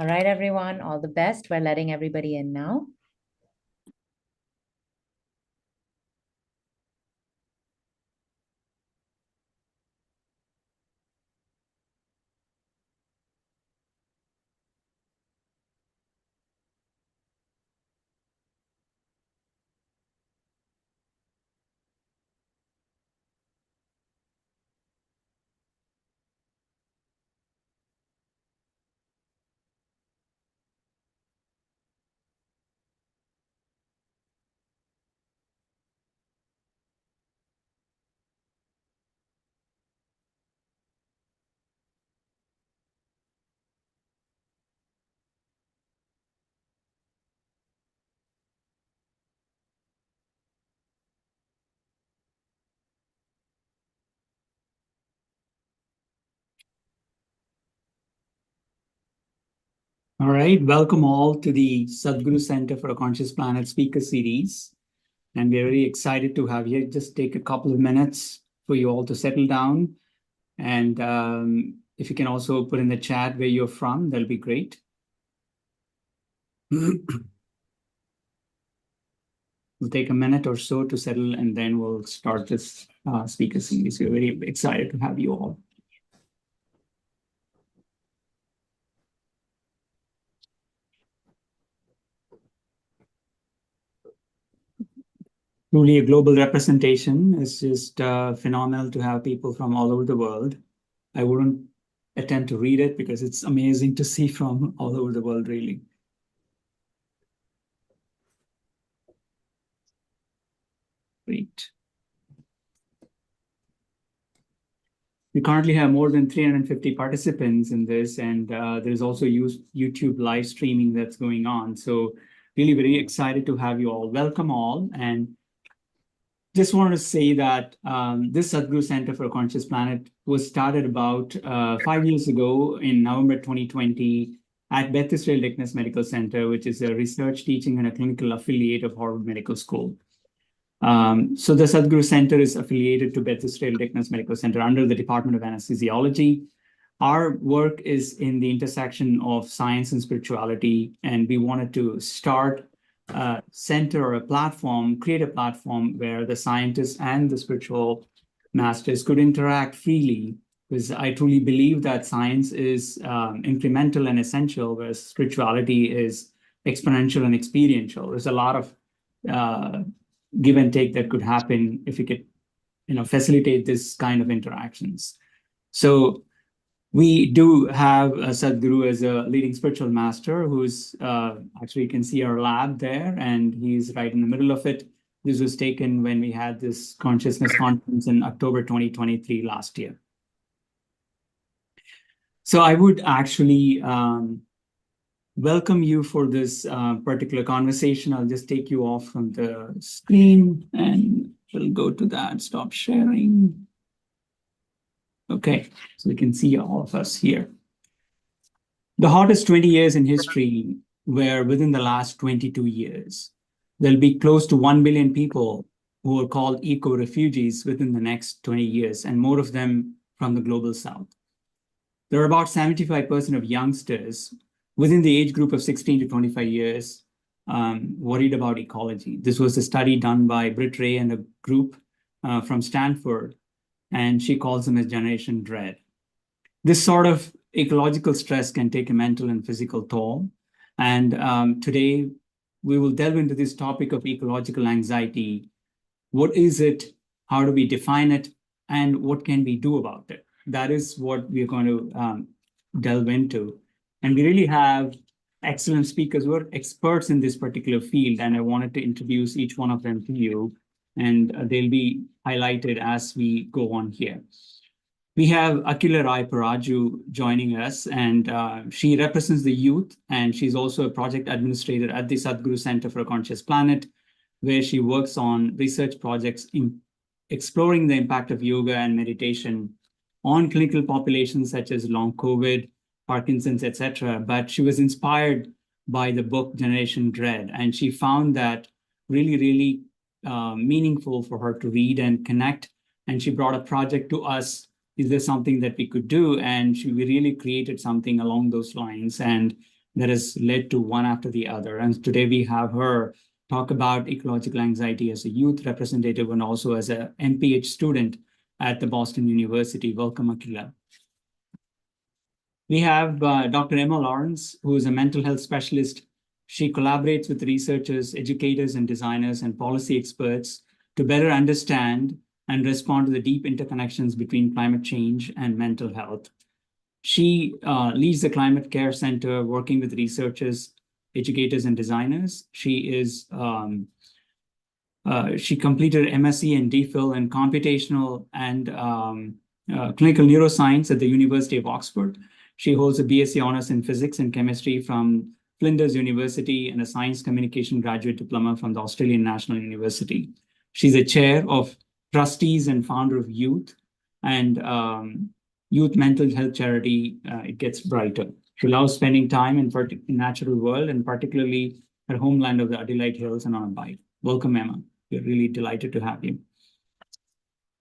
All right, everyone, all the best. We're letting everybody in now. All right, welcome all to the Sadhguru Center for a Conscious Planet speaker series. And we're very excited to have you. Just take a couple of minutes for you all to settle down. And if you can also put in the chat where you're from, that'll be great. We'll take a minute or so to settle, and then we'll start this speaker series. We're very excited to have you all. Truly a global representation. It's just phenomenal to have people from all over the world. I wouldn't attempt to read it because it's amazing to see from all over the world, really. Great. We currently have more than 350 participants in this, and there's also YouTube live streaming that's going on. So really very excited to have you all. Welcome all. And just wanted to say that this Sadhguru Center for a Conscious Planet was started about 5 years ago in November 2020 at Beth Israel Deaconess Medical Center, which is a research, teaching, and a clinical affiliate of Harvard Medical School. So the Sadhguru Center is affiliated to Beth Israel Deaconess Medical Center under the Department of Anesthesiology. Our work is in the intersection of science and spirituality, and we wanted to start a center or a platform, create a platform where the scientists and the spiritual masters could interact freely, because I truly believe that science is incremental and essential, whereas spirituality is exponential and experiential. There's a lot of give and take that could happen if we could, facilitate this kind of interactions. So we do have Sadhguru as a leading spiritual master who's actually, you can see our lab there, and he's right in the middle of it. This was taken when we had this consciousness conference in October 2023 last year. So I would actually welcome you for this particular conversation. I'll just take you off from the screen and we'll go to that. Stop sharing. Okay, so we can see all of us here. The hottest 20 years in history were within the last 22 years. There'll be close to 1 billion people who are called eco-refugees within the next 20 years, and more of them from the global south. There are about 75% of youngsters within the age group of 16 to 25 years worried about ecology. This was a study done by Britt Ray and a group from Stanford, and she calls them as generation dread. This sort of ecological stress can take a mental and physical toll. And today we will delve into this topic of ecological anxiety. What is it? How do we define it? And what can we do about it? That is what we're going to delve into. And we really have excellent speakers who are experts in this particular field. And I wanted to introduce each one of them to you. And they'll be highlighted as we go on here. We have Akila Rai Paraju joining us, and she represents the youth, and she's also a project administrator at the Sadhguru Center for a Conscious Planet, where she works on research projects in exploring the impact of yoga and meditation on clinical populations such as long COVID, Parkinson's, etc. But she was inspired by the book Generation Dread, and she found that really meaningful for her to read and connect. And she brought a project to us. Is there something that we could do? And we really created something along those lines. And that has led to one after the other. And today we have her talk about ecological anxiety as a youth representative and also as a MPH student at the Boston University. Welcome, Akila. We have Dr. Emma Lawrence, who is a mental health specialist. She collaborates with researchers, educators, and designers and policy experts to better understand and respond to the deep interconnections between climate change and mental health. She leads the Climate Care Center, working with researchers, educators, and designers. She completed MSc and DPhil in computational and clinical neuroscience at the University of Oxford. She holds a BSc Honors in Physics and Chemistry from Flinders University and a Science Communication Graduate Diploma from the Australian National University. She's a chair of trustees and founder of Youth and Youth Mental Health Charity, It Gets Brighter. She loves spending time in natural world and particularly her homeland of the Adelaide Hills and on a bike. Welcome, Emma. We're really delighted to have you.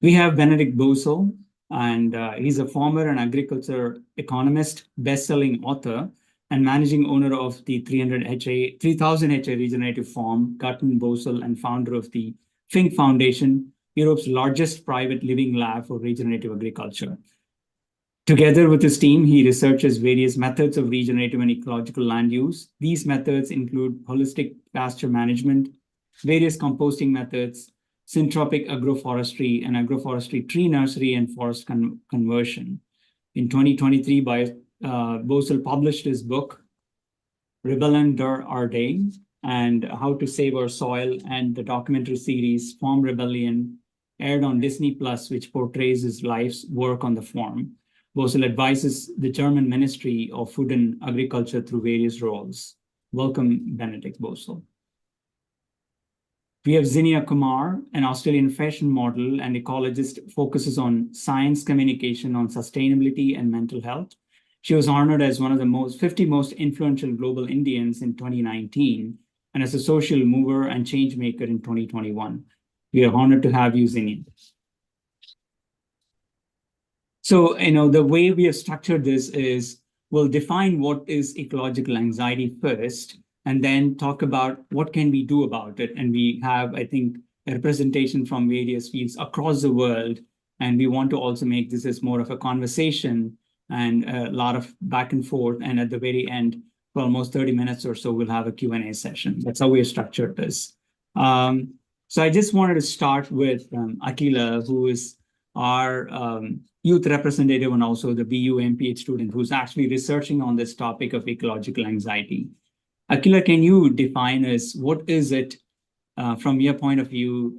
We have Benedict Bosel, and he's a former and agriculture economist, best-selling author, and managing owner of the 3000 HA regenerative farm, Gutton Bosel, and founder of the Fink Foundation, Europe's largest private living lab for regenerative agriculture. Together with his team, he researches various methods of regenerative and ecological land use. These methods include holistic pasture management, various composting methods, syntropic agroforestry, and agroforestry tree nursery and forest conversion. In 2023, Bosel published his book, Rebellion der Erde, and How to Save Our Soil, and the documentary series Farm Rebellion aired on Disney Plus, which portrays his life's work on the farm. Bosel advises the German Ministry of Food and Agriculture through various roles. Welcome, Benedict Bosel. We have Zinnia Kumar, an Australian fashion model and ecologist, focuses on science communication on sustainability and mental health. She was honored as one of the 50 most influential global Indians in 2019 and as a social mover and change maker in 2021. We are honored to have you, Zinnia. So, the way we have structured this is we'll define what is ecological anxiety first, and then talk about what can we do about it. And we have, I think, a representation from various fields across the world. And we want to also make this as more of a conversation and a lot of back and forth. And at the very end, for almost 30 minutes or so, we'll have a Q&A session. That's how we have structured this. So I just wanted to start with Akila, who is our youth representative and also the BU MPH student who's actually researching on this topic of ecological anxiety. Akila, can you define us, what is it from your point of view,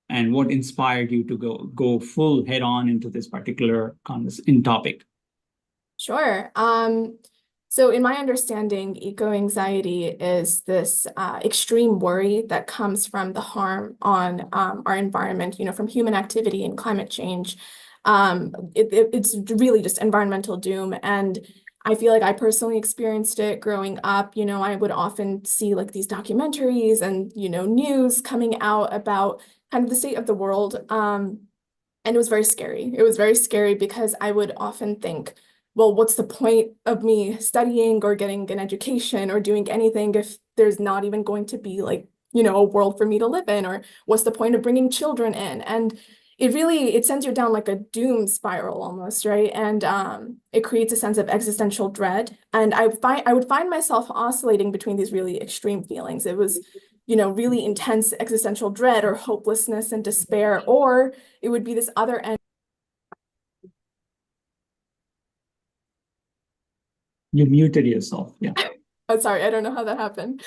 and what inspired you to go full head on into this particular topic? Sure. So in my understanding, eco-anxiety is this extreme worry that comes from the harm on our environment, from human activity and climate change. It's really just environmental doom. And I feel like I personally experienced it growing up. I would often see like these documentaries and, news coming out about kind of the state of the world. And it was very scary. It was very scary because I would often think, well, what's the point of me studying or getting an education or doing anything if there's not even going to be like, a world for me to live in? Or what's the point of bringing children in? And it sends you down like a doom spiral almost, right? And it creates a sense of existential dread. And I would find myself oscillating between these really extreme feelings. It was, really intense existential dread or hopelessness and despair, or it would be this other end. You muted yourself. Yeah. Oh, sorry, I don't know how that happened.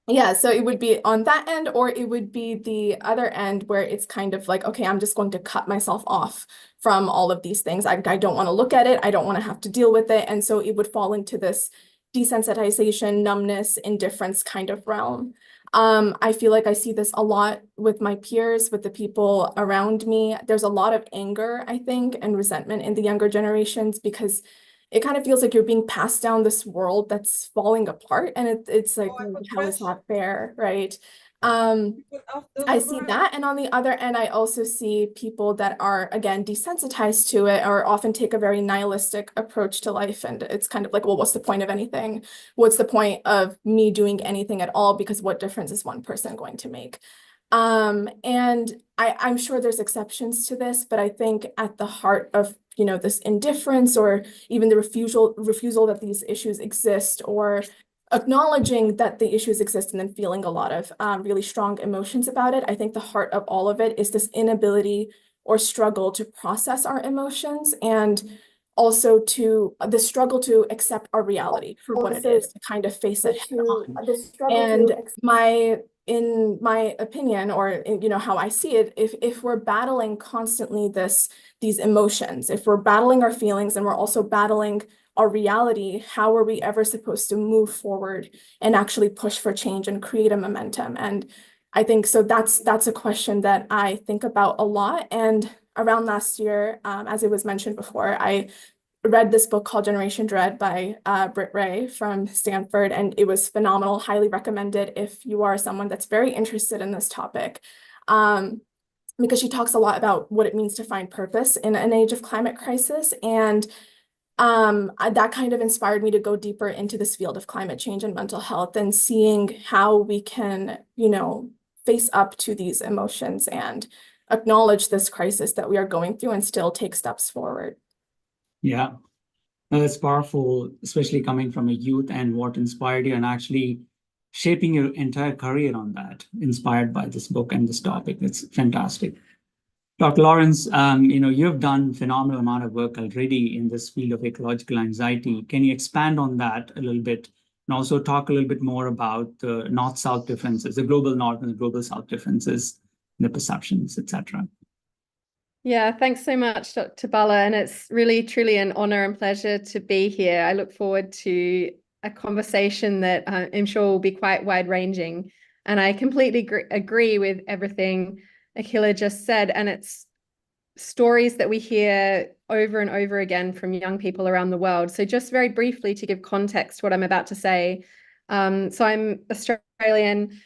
Yeah, so it would be on that end, or it would be the other end where it's kind of like, okay, I'm just going to cut myself off from all of these things. I don't want to look at it. I don't want to have to deal with it. And so it would fall into this desensitization, numbness, indifference kind of realm. I feel like I see this a lot with my peers, with the people around me. There's a lot of anger, I think, and resentment in the younger generations because it kind of feels like you're being passed down this world that's falling apart. And it's like, how is that fair, right? I see that. And on the other end, I also see people that are, again, desensitized to it or often take a very nihilistic approach to life. And it's kind of like, well, what's the point of anything? What's the point of me doing anything at all? Because what difference is one person going to make? And I'm sure there's exceptions to this, but I think at the heart of, this indifference or even the refusal that these issues exist, or acknowledging that the issues exist and then feeling a lot of really strong emotions about it. I think the heart of all of it is this inability or struggle to process our emotions, and also to the struggle to accept our reality for what it is, to kind of face it head on. And in my opinion, or how I see it, if we're battling constantly these emotions, if we're battling our feelings and we're also battling our reality, how are we ever supposed to move forward and actually push for change and create a momentum? And I think so that's a question that I think about a lot. And around last year, as it was mentioned before, I read this book called Generation Dread by Britt Ray from Stanford, and it was phenomenal. Highly recommended if you are someone that's very interested in this topic. Because she talks a lot about what it means to find purpose in an age of climate crisis. And that kind of inspired me to go deeper into this field of climate change and mental health, and seeing how we can, face up to these emotions and acknowledge this crisis that we are going through and still take steps forward. Yeah, that's powerful, especially coming from a youth, and what inspired you and actually shaping your entire career on that, inspired by this book and this topic. It's fantastic. Dr. Lawrence, you have done phenomenal amount of work already in this field of ecological anxiety. Can you expand on that a little bit, and also talk a little bit more about the North-South differences, the global North and the global South differences, the perceptions, etc.? Yeah, thanks so much, Dr. Bala. And it's really, truly an honor and pleasure to be here. I look forward to a conversation that I'm sure will be quite wide-ranging. And I completely agree with everything Akhila just said. And it's stories that we hear over and over again from young people around the world. So just very briefly to give context to what I'm about to say. So I'm Australian.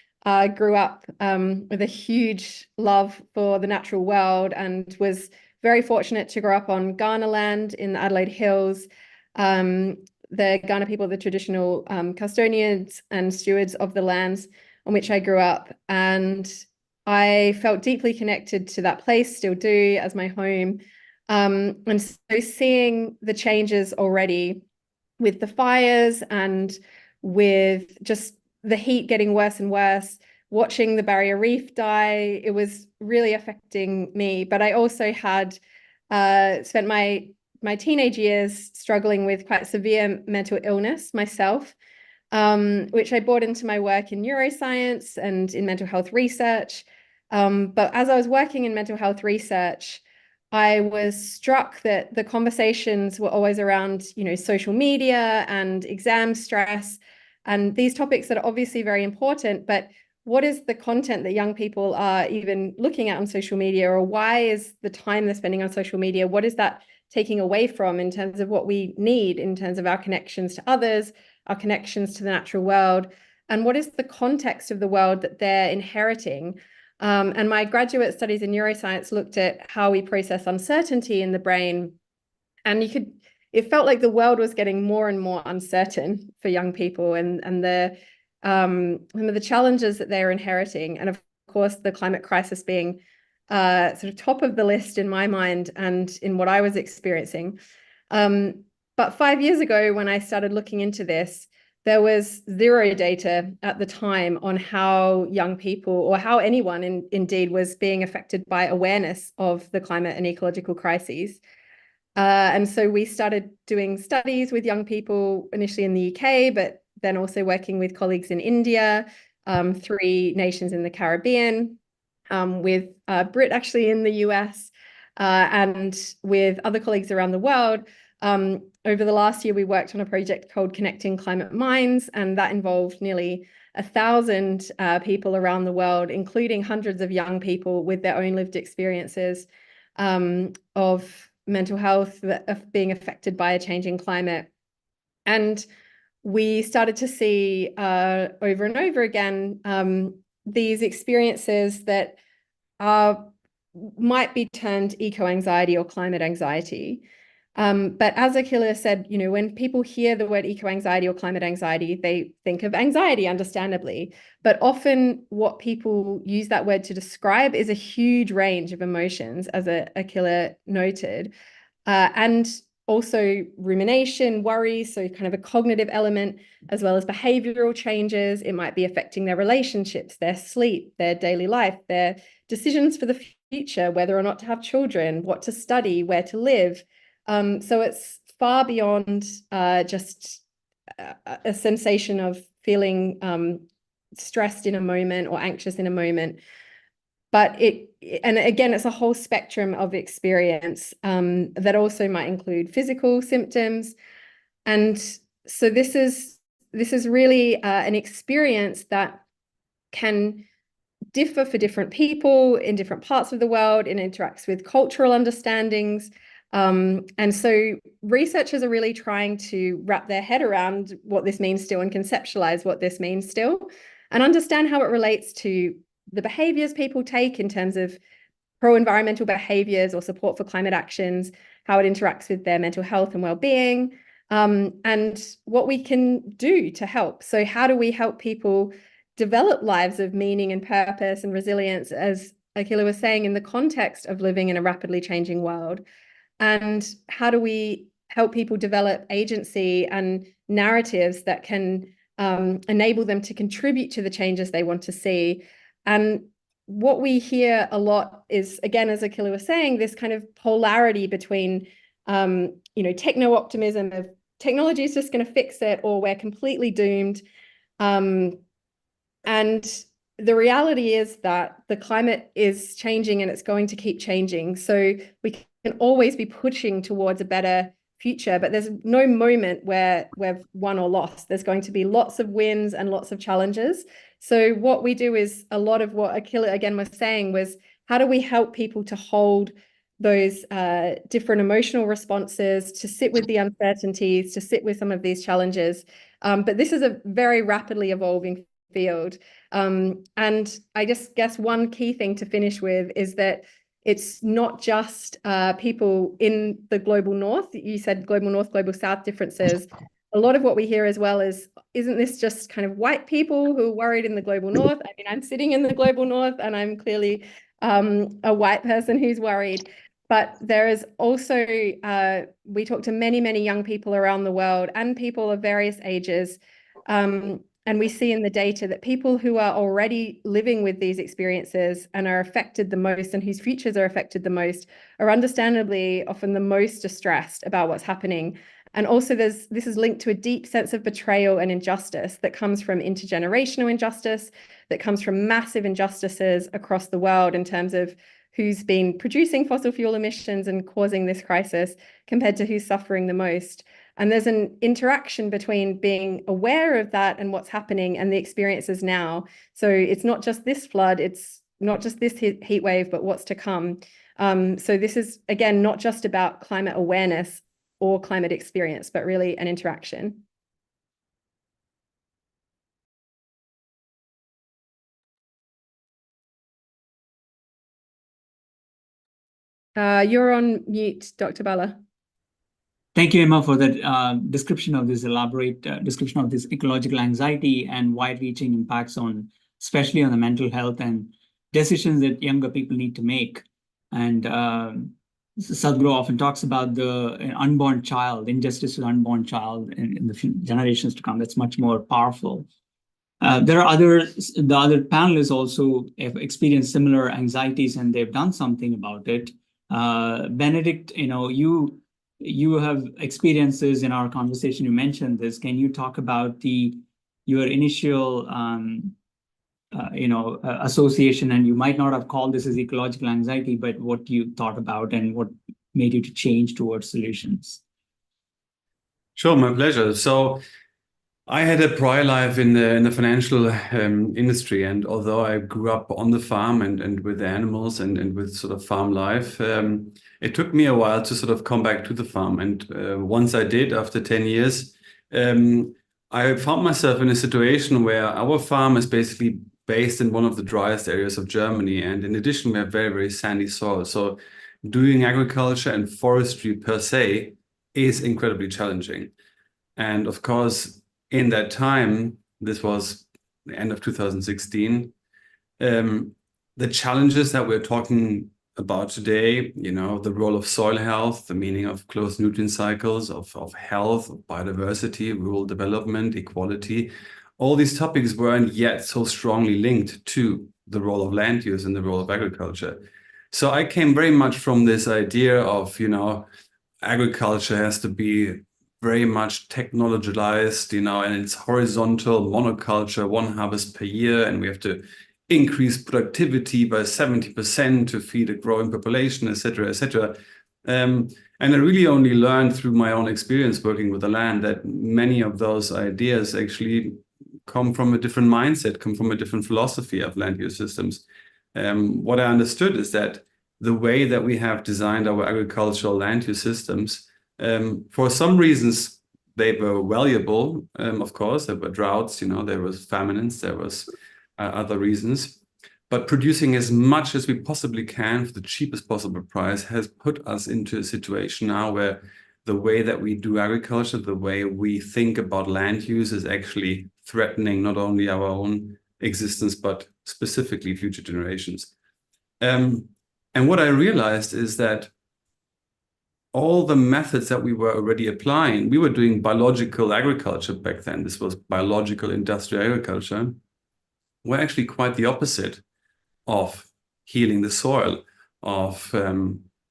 Grew up with a huge love for the natural world, and was very fortunate to grow up on Kaurna land in the Adelaide Hills. The Kaurna people are the traditional custodians and stewards of the lands on which I grew up. And I felt deeply connected to that place, still do, as my home. And so seeing the changes already with the fires and with just the heat getting worse and worse, watching the barrier reef die, it was really affecting me. But I also had spent my teenage years struggling with quite severe mental illness myself, which I brought into my work in neuroscience and in mental health research. But as I was working in mental health research, I was struck that the conversations were always around, social media and exam stress, and these topics that are obviously very important. But what is the content that young people are even looking at on social media, or why is the time they're spending on social media, what is that taking away from in terms of what we need in terms of our connections to others, our connections to the natural world, and what is the context of the world that they're inheriting? And my graduate studies in neuroscience looked at how we process uncertainty in the brain. And it felt like the world was getting more and more uncertain for young people, and some of the challenges that they're inheriting. And of course, the climate crisis being sort of top of the list in my mind and in what I was experiencing. But 5 years ago, when I started looking into this, there was zero data at the time on how young people, or how anyone indeed, was being affected by awareness of the climate and ecological crises. And so we started doing studies with young people, initially in the UK, but then also working with colleagues in India, 3 nations in the Caribbean, with Brit actually in the US, and with other colleagues around the world. Over the last year, we worked on a project called Connecting Climate Minds, and that involved nearly 1,000 people around the world, including hundreds of young people with their own lived experiences of mental health, of being affected by a changing climate. And we started to see over and over again these experiences that might be termed eco-anxiety or climate anxiety. But as Akila said, when people hear the word eco-anxiety or climate anxiety, they think of anxiety, understandably. But often what people use that word to describe is a huge range of emotions, as Akila noted. And also rumination, worry, so kind of a cognitive element, as well as behavioral changes. It might be affecting their relationships, their sleep, their daily life, their decisions for the future, whether or not to have children, what to study, where to live. So it's far beyond just a sensation of feeling stressed in a moment or anxious in a moment. But and again, it's a whole spectrum of experience that also might include physical symptoms. And so this is really an experience that can differ for different people in different parts of the world. It interacts with cultural understandings. And so researchers are really trying to wrap their head around what this means still and conceptualize what this means still and understand how it relates to the behaviors people take in terms of pro-environmental behaviors or support for climate actions, how it interacts with their mental health and well-being, and what we can do to help. So how do we help people develop lives of meaning and purpose and resilience, as Akila was saying, in the context of living in a rapidly changing world? And how do we help people develop agency and narratives that can enable them to contribute to the changes they want to see? And what we hear a lot is, again, as Akila was saying, this kind of polarity between, techno-optimism of technology is just going to fix it, or we're completely doomed. And the reality is that the climate is changing and it's going to keep changing. So we can always be pushing towards a better future, but there's no moment where we've won or lost. There's going to be lots of wins and lots of challenges. So what we do is a lot of what Akila again was saying was, how do we help people to hold those different emotional responses, to sit with the uncertainties, to sit with some of these challenges. But this is a very rapidly evolving field. And I just guess one key thing to finish with is that it's not just people in the global north. You said global north, global south differences. A lot of what we hear as well is, isn't this just kind of white people who are worried in the global north? I mean, I'm sitting in the global north and I'm clearly a white person who's worried. But there is also, we talk to many, many young people around the world and people of various ages. And we see in the data that people who are already living with these experiences and are affected the most, and whose futures are affected the most, are understandably often the most distressed about what's happening. And also this is linked to a deep sense of betrayal and injustice that comes from intergenerational injustice, that comes from massive injustices across the world in terms of who's been producing fossil fuel emissions and causing this crisis compared to who's suffering the most. And there's an interaction between being aware of that and what's happening and the experiences now. So it's not just this flood, it's not just this heat wave, but what's to come. So this is, again, not just about climate awareness or climate experience, but really an interaction. You're on mute, Dr. Bala. Thank you, Emma, for that description of this elaborate description of this ecological anxiety and wide-reaching impacts on, especially on the mental health and decisions that younger people need to make. And Sadhguru often talks about an unborn child, injustice to the unborn child in the generations to come. That's much more powerful. There are the other panelists also have experienced similar anxieties and they've done something about it. Benedict, you have experiences in our conversation. You mentioned this. Can you talk about your initial, association, and you might not have called this as ecological anxiety, but what you thought about and what made you to change towards solutions? Sure, my pleasure. So I had a prior life in the financial industry, and although I grew up on the farm and with animals and with sort of farm life, it took me a while to sort of come back to the farm. And once I did, after 10 years, I found myself in a situation where our farm is basically based in one of the driest areas of Germany. And in addition, we have very, very sandy soil. So doing agriculture and forestry per se is incredibly challenging. And of course, in that time, this was the end of 2016, the challenges that we're talking about today, the role of soil health, the meaning of closed nutrient cycles, of health, of biodiversity, rural development, equality, all these topics weren't yet so strongly linked to the role of land use and the role of agriculture. So I came very much from this idea of, agriculture has to be very much technologized, and it's horizontal monoculture, one harvest per year, and we have to increase productivity by 70% to feed a growing population, etc., etc. And I really only learned through my own experience working with the land that many of those ideas actually come from a different mindset, come from a different philosophy of land use systems. What I understood is that the way that we have designed our agricultural land use systems, for some reasons, they were valuable. Of course, there were droughts, there was famines, there was other reasons. But producing as much as we possibly can for the cheapest possible price has put us into a situation now where the way that we do agriculture, the way we think about land use is actually threatening not only our own existence, but specifically future generations. And what I realized is that all the methods that we were already applying, we were doing biological agriculture back then. This was biological industrial agriculture, were actually quite the opposite of healing the soil, of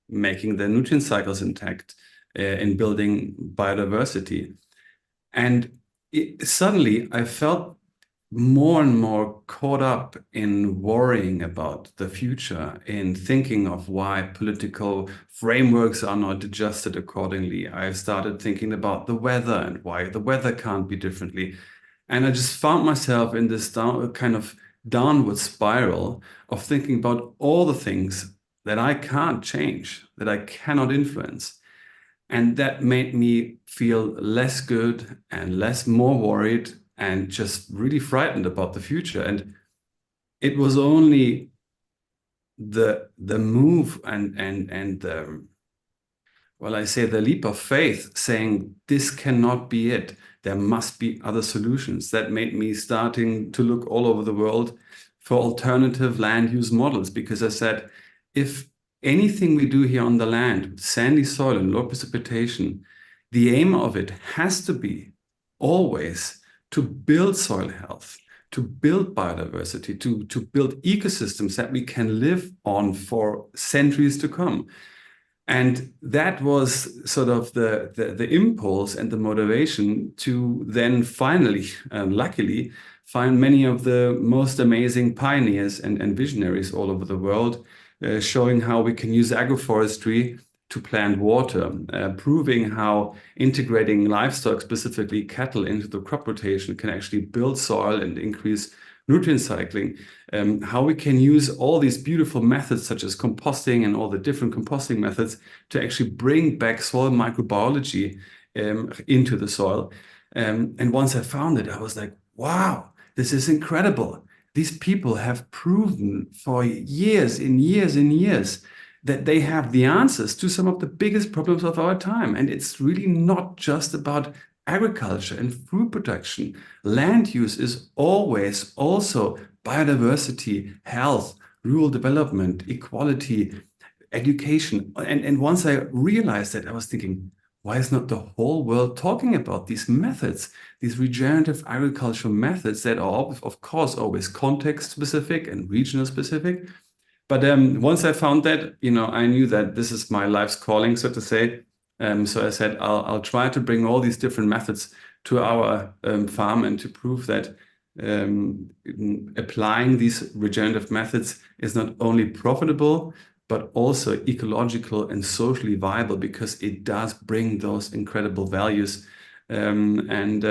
making the nutrient cycles intact, in building biodiversity. And suddenly I felt more and more caught up in worrying about the future, in thinking of why political frameworks are not adjusted accordingly. I started thinking about the weather and why the weather can't be differently. And I just found myself in this kind of downward spiral of thinking about all the things that I can't change, that I cannot influence. And that made me feel less good and more worried and just really frightened about the future. And it was only the move and the, I say the leap of faith, saying this cannot be it. There must be other solutions. That made me starting to look all over the world for alternative land use models, because I said, if anything we do here on the land, sandy soil and low precipitation, the aim of it has to be always to build soil health, to build biodiversity, to build ecosystems that we can live on for centuries to come. And that was sort of the impulse and the motivation to then finally, luckily, find many of the most amazing pioneers and visionaries all over the world, showing how we can use agroforestry to plant water, proving how integrating livestock, specifically cattle, into the crop rotation can actually build soil and increase nutrient cycling, how we can use all these beautiful methods such as composting and all the different composting methods to actually bring back soil microbiology into the soil. And once I found it, I was like, wow, this is incredible. These people have proven for years and years and years that they have the answers to some of the biggest problems of our time. And it's really not just about agriculture and food production. Land use is always also biodiversity, health, rural development, equality, education. And once I realized that, I was thinking, why is not the whole world talking about these methods, these regenerative agricultural methods that are, of course, always context specific and regional specific? But once I found that, I knew that this is my life's calling, so to say. So I said, I'll try to bring all these different methods to our farm and to prove that applying these regenerative methods is not only profitable, but also ecological and socially viable, because it does bring those incredible values. And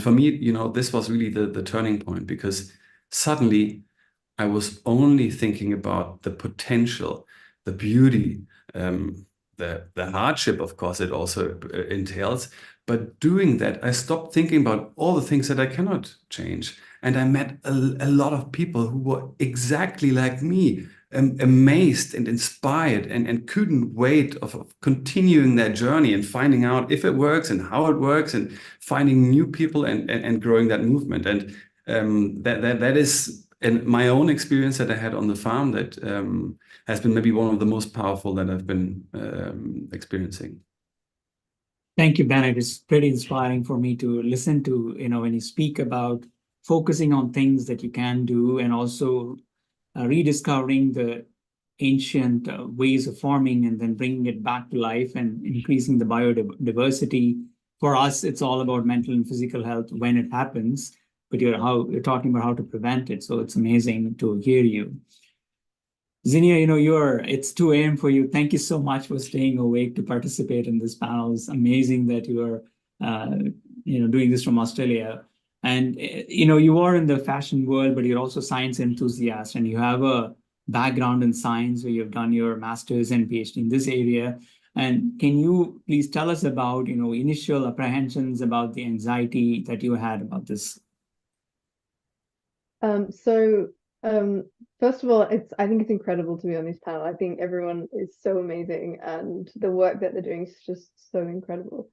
for me, this was really the turning point, because suddenly I was only thinking about the potential, the beauty, the hardship, of course, it also entails. But doing that, I stopped thinking about all the things that I cannot change. And I met a lot of people who were exactly like me, amazed and inspired, and couldn't wait of continuing their journey and finding out if it works and how it works, and finding new people and growing that movement. And that is in my own experience that I had on the farm that has been maybe one of the most powerful that I've been experiencing. Thank you, Bennett. It's pretty inspiring for me to listen to, when you speak about focusing on things that you can do, and also rediscovering the ancient ways of farming and then bringing it back to life and increasing the biodiversity. For us, it's all about mental and physical health when it happens, but you're talking about how to prevent it. So it's amazing to hear you. Zinnia, it's 2 a.m. for you. Thank you so much for staying awake to participate in this panel. It's amazing that you are, doing this from Australia. And, you are in the fashion world, but you're also a science enthusiast, and you have a background in science where you've done your master's and PhD in this area. And can you please tell us about, initial apprehensions about the anxiety that you had about this? First of all, I think it's incredible to be on this panel. I think everyone is so amazing, and the work that they're doing is just so incredible.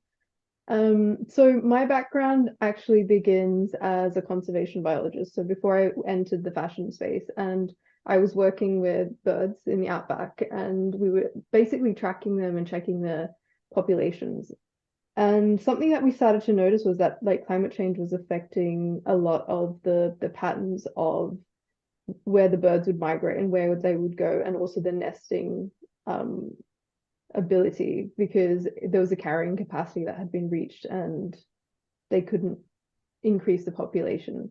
So my background actually begins as a conservation biologist. So before I entered the fashion space, and I was working with birds in the outback, and we were basically tracking them and checking their populations. And something that we started to notice was that climate change was affecting a lot of the patterns of where the birds would migrate and where they would go, and also the nesting ability, because there was a carrying capacity that had been reached and they couldn't increase the population.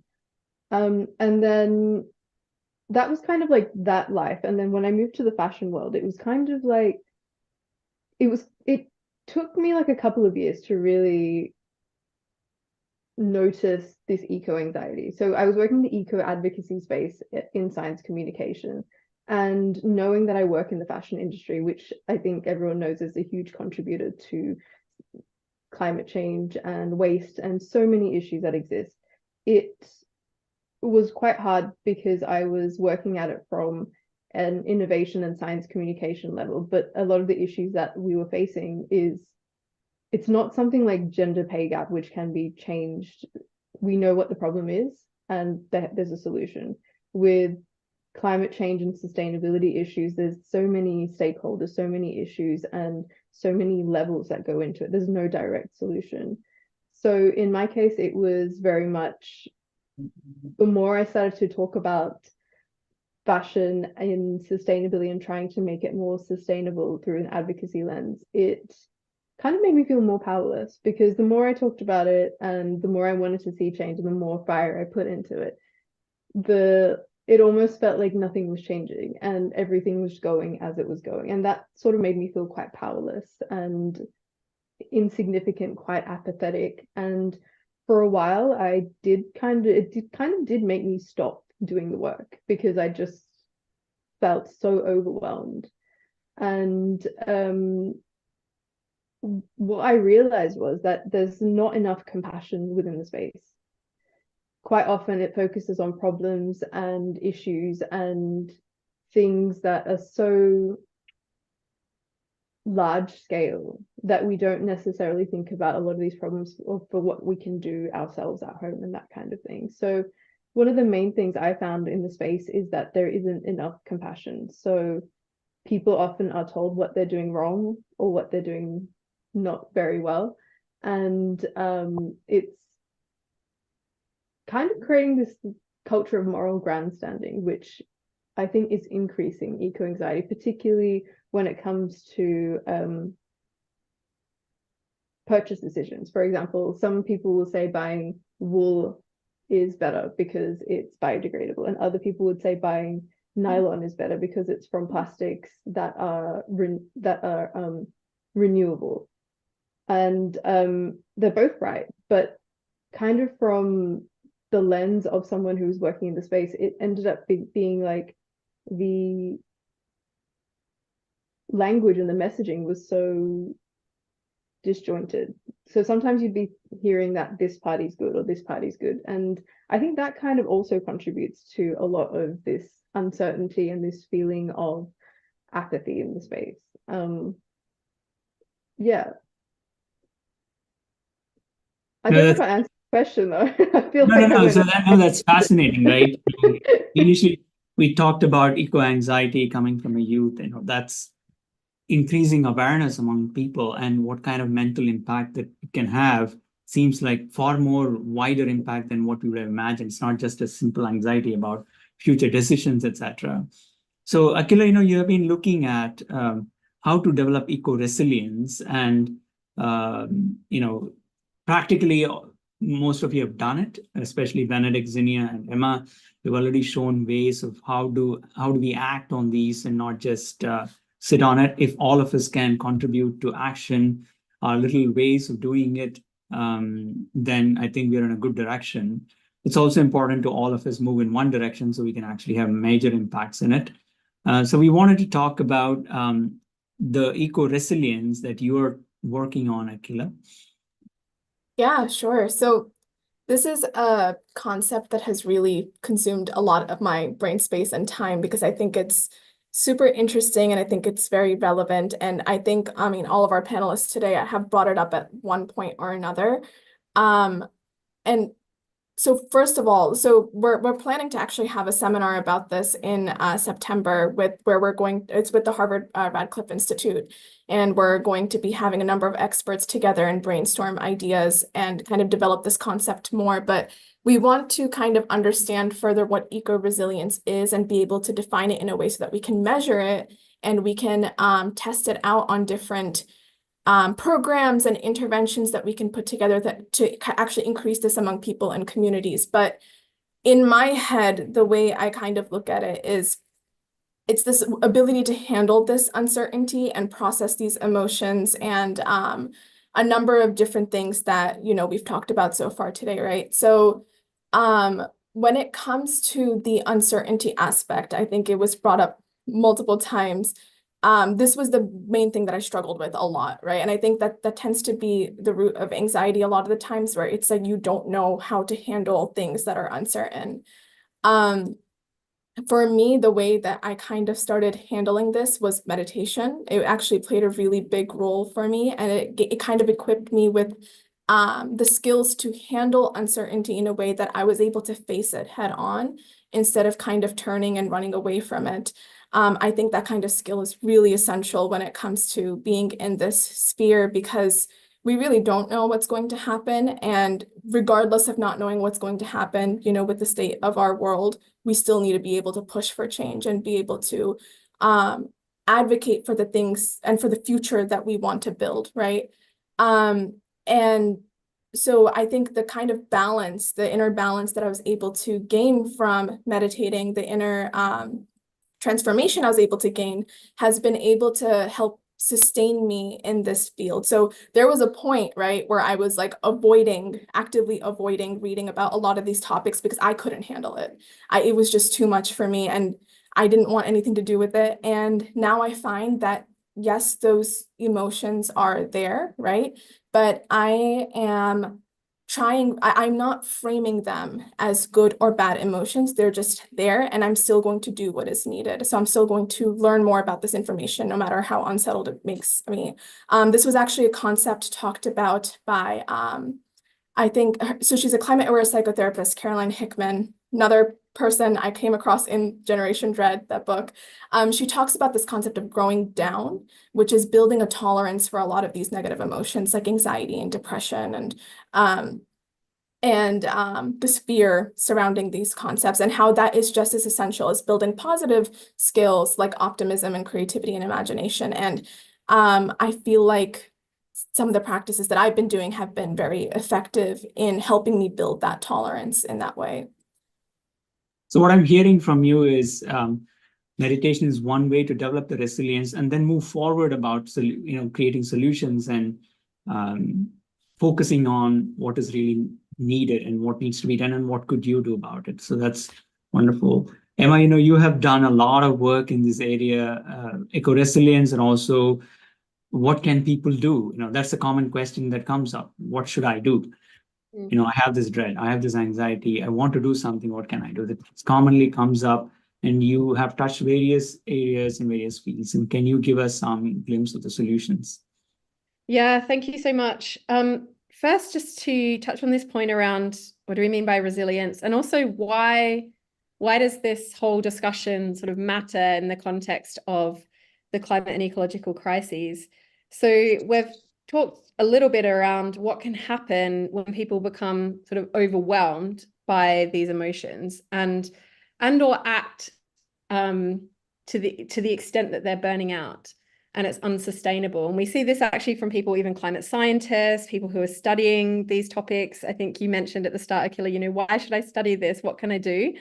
And then that was kind of that life. And then when I moved to the fashion world, it was kind of it took me a couple of years to really notice this eco-anxiety. So I was working in the eco-advocacy space in science communication, and knowing that I work in the fashion industry, which I think everyone knows is a huge contributor to climate change and waste and so many issues that exist, it was quite hard because I was working at it from an innovation and science communication level. But a lot of the issues that we were facing it's not something like gender pay gap, which can be changed. We know what the problem is, and there's a solution. With climate change and sustainability issues, there's so many stakeholders, so many issues, and so many levels that go into it. There's no direct solution. So in my case, it was very much, the more I started to talk about fashion and sustainability and trying to make it more sustainable through an advocacy lens, it kind of made me feel more powerless, because the more I talked about it and the more I wanted to see change and the more fire I put into it, it almost felt like nothing was changing and everything was going as it was going. And that sort of made me feel quite powerless and insignificant, quite apathetic. And for a while, it kind of did make me stop doing the work, because I just felt so overwhelmed. And what I realized was that there's not enough compassion within the space. Quite often it focuses on problems and issues and things that are so large scale that we don't necessarily think about a lot of these problems for what we can do ourselves at home and that kind of thing. So one of the main things I found in the space is that there isn't enough compassion. So people often are told what they're doing wrong or what they're doing not very well, and it's kind of creating this culture of moral grandstanding, which I think is increasing eco-anxiety, particularly when it comes to purchase decisions. For example, some people will say buying wool is better because it's biodegradable, and other people would say buying nylon is better because it's from plastics that are renewable. And they're both right, but kind of from the lens of someone who's working in the space, it ended up being like the language and the messaging was so disjointed. So sometimes you'd be hearing that this party's good or this party's good. And I think that kind of also contributes to a lot of this uncertainty and this feeling of apathy in the space. Yeah. I don't know if I answered the question though. I feel like I went So that's fascinating, right? Initially, we talked about eco-anxiety coming from a youth, that's increasing awareness among people, and what kind of mental impact that it can have seems like far more wider impact than what we would have imagined. It's not just a simple anxiety about future decisions, etc. So Akila, you have been looking at how to develop eco-resilience, and practically most of you have done it, especially Benedict, Zinnia, and Emma. You've already shown ways of how do we act on these and not just sit on it. If all of us can contribute to action, little ways of doing it, then I think we're in a good direction. It's also important to all of us move in one direction so we can actually have major impacts in it. So we wanted to talk about the eco-resilience that you're working on, Akila. Yeah, sure. So this is a concept that has really consumed a lot of my brain space and time, because I think it's super interesting and I think it's very relevant. And I think, all of our panelists today have brought it up at one point or another. And so first of all, we're planning to actually have a seminar about this in September it's with the Harvard Radcliffe Institute, and we're going to be having a number of experts together and brainstorm ideas and kind of develop this concept more. But we want to kind of understand further what eco-resilience is and be able to define it in a way so that we can measure it and we can test it out on different programs and interventions that we can put together to actually increase this among people and communities. But in my head, the way I kind of look at it is it's this ability to handle this uncertainty and process these emotions and a number of different things that, we've talked about so far today, right? So when it comes to the uncertainty aspect, I think it was brought up multiple times. This was the main thing that I struggled with a lot, right? And I think that tends to be the root of anxiety a lot of the times, where it's like you don't know how to handle things that are uncertain. For me, the way that I kind of started handling this was meditation. It actually played a really big role for me, and it kind of equipped me with the skills to handle uncertainty in a way that I was able to face it head on instead of kind of turning and running away from it. I think that kind of skill is really essential when it comes to being in this sphere, because we really don't know what's going to happen. And regardless of not knowing what's going to happen, with the state of our world, we still need to be able to push for change and be able to advocate for the things and for the future that we want to build, right? And so I think the kind of balance, the inner balance that I was able to gain from meditating, the inner transformation I was able to gain, has been able to help sustain me in this field. So there was a point, right, where I was like actively avoiding reading about a lot of these topics because I couldn't handle it. It was just too much for me and I didn't want anything to do with it. And now I find that, yes, those emotions are there, right? But I'm not framing them as good or bad emotions. They're just there, and I'm still going to do what is needed. So I'm still going to learn more about this information, no matter how unsettled it makes me. This was actually a concept talked about by, I think, so she's a climate-aware psychotherapist, Caroline Hickman, another person I came across in Generation Dread, that book. She talks about this concept of growing down, which is building a tolerance for a lot of these negative emotions like anxiety and depression and this fear surrounding these concepts, and how that is just as essential as building positive skills like optimism and creativity and imagination. And I feel like some of the practices that I've been doing have been very effective in helping me build that tolerance in that way. So what I'm hearing from you is meditation is one way to develop the resilience and then move forward about creating solutions and focusing on what is really needed and what needs to be done and what could you do about it. So that's wonderful. Emma, you have done a lot of work in this area, eco-resilience, and also what can people do? That's a common question that comes up. What should I do? I have this dread, I have this anxiety, I want to do something. What can I do? That commonly comes up, and you have touched various areas in various fields. And can you give us some glimpse of the solutions? Yeah, thank you so much. First, just to touch on this point around what do we mean by resilience, and also why does this whole discussion sort of matter in the context of the climate and ecological crises? So we've talked a little bit around what can happen when people become sort of overwhelmed by these emotions and or act to the extent that they're burning out and it's unsustainable. And we see this actually from people, even climate scientists, people who are studying these topics. I think you mentioned at the start, Akila, why should I study this? What can I do?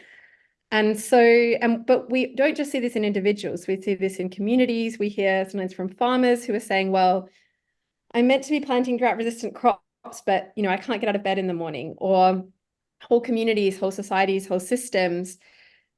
And so, but we don't just see this in individuals, we see this in communities. We hear sometimes from farmers who are saying, well, I'm meant to be planting drought-resistant crops, but I can't get out of bed in the morning, or whole communities, whole societies, whole systems.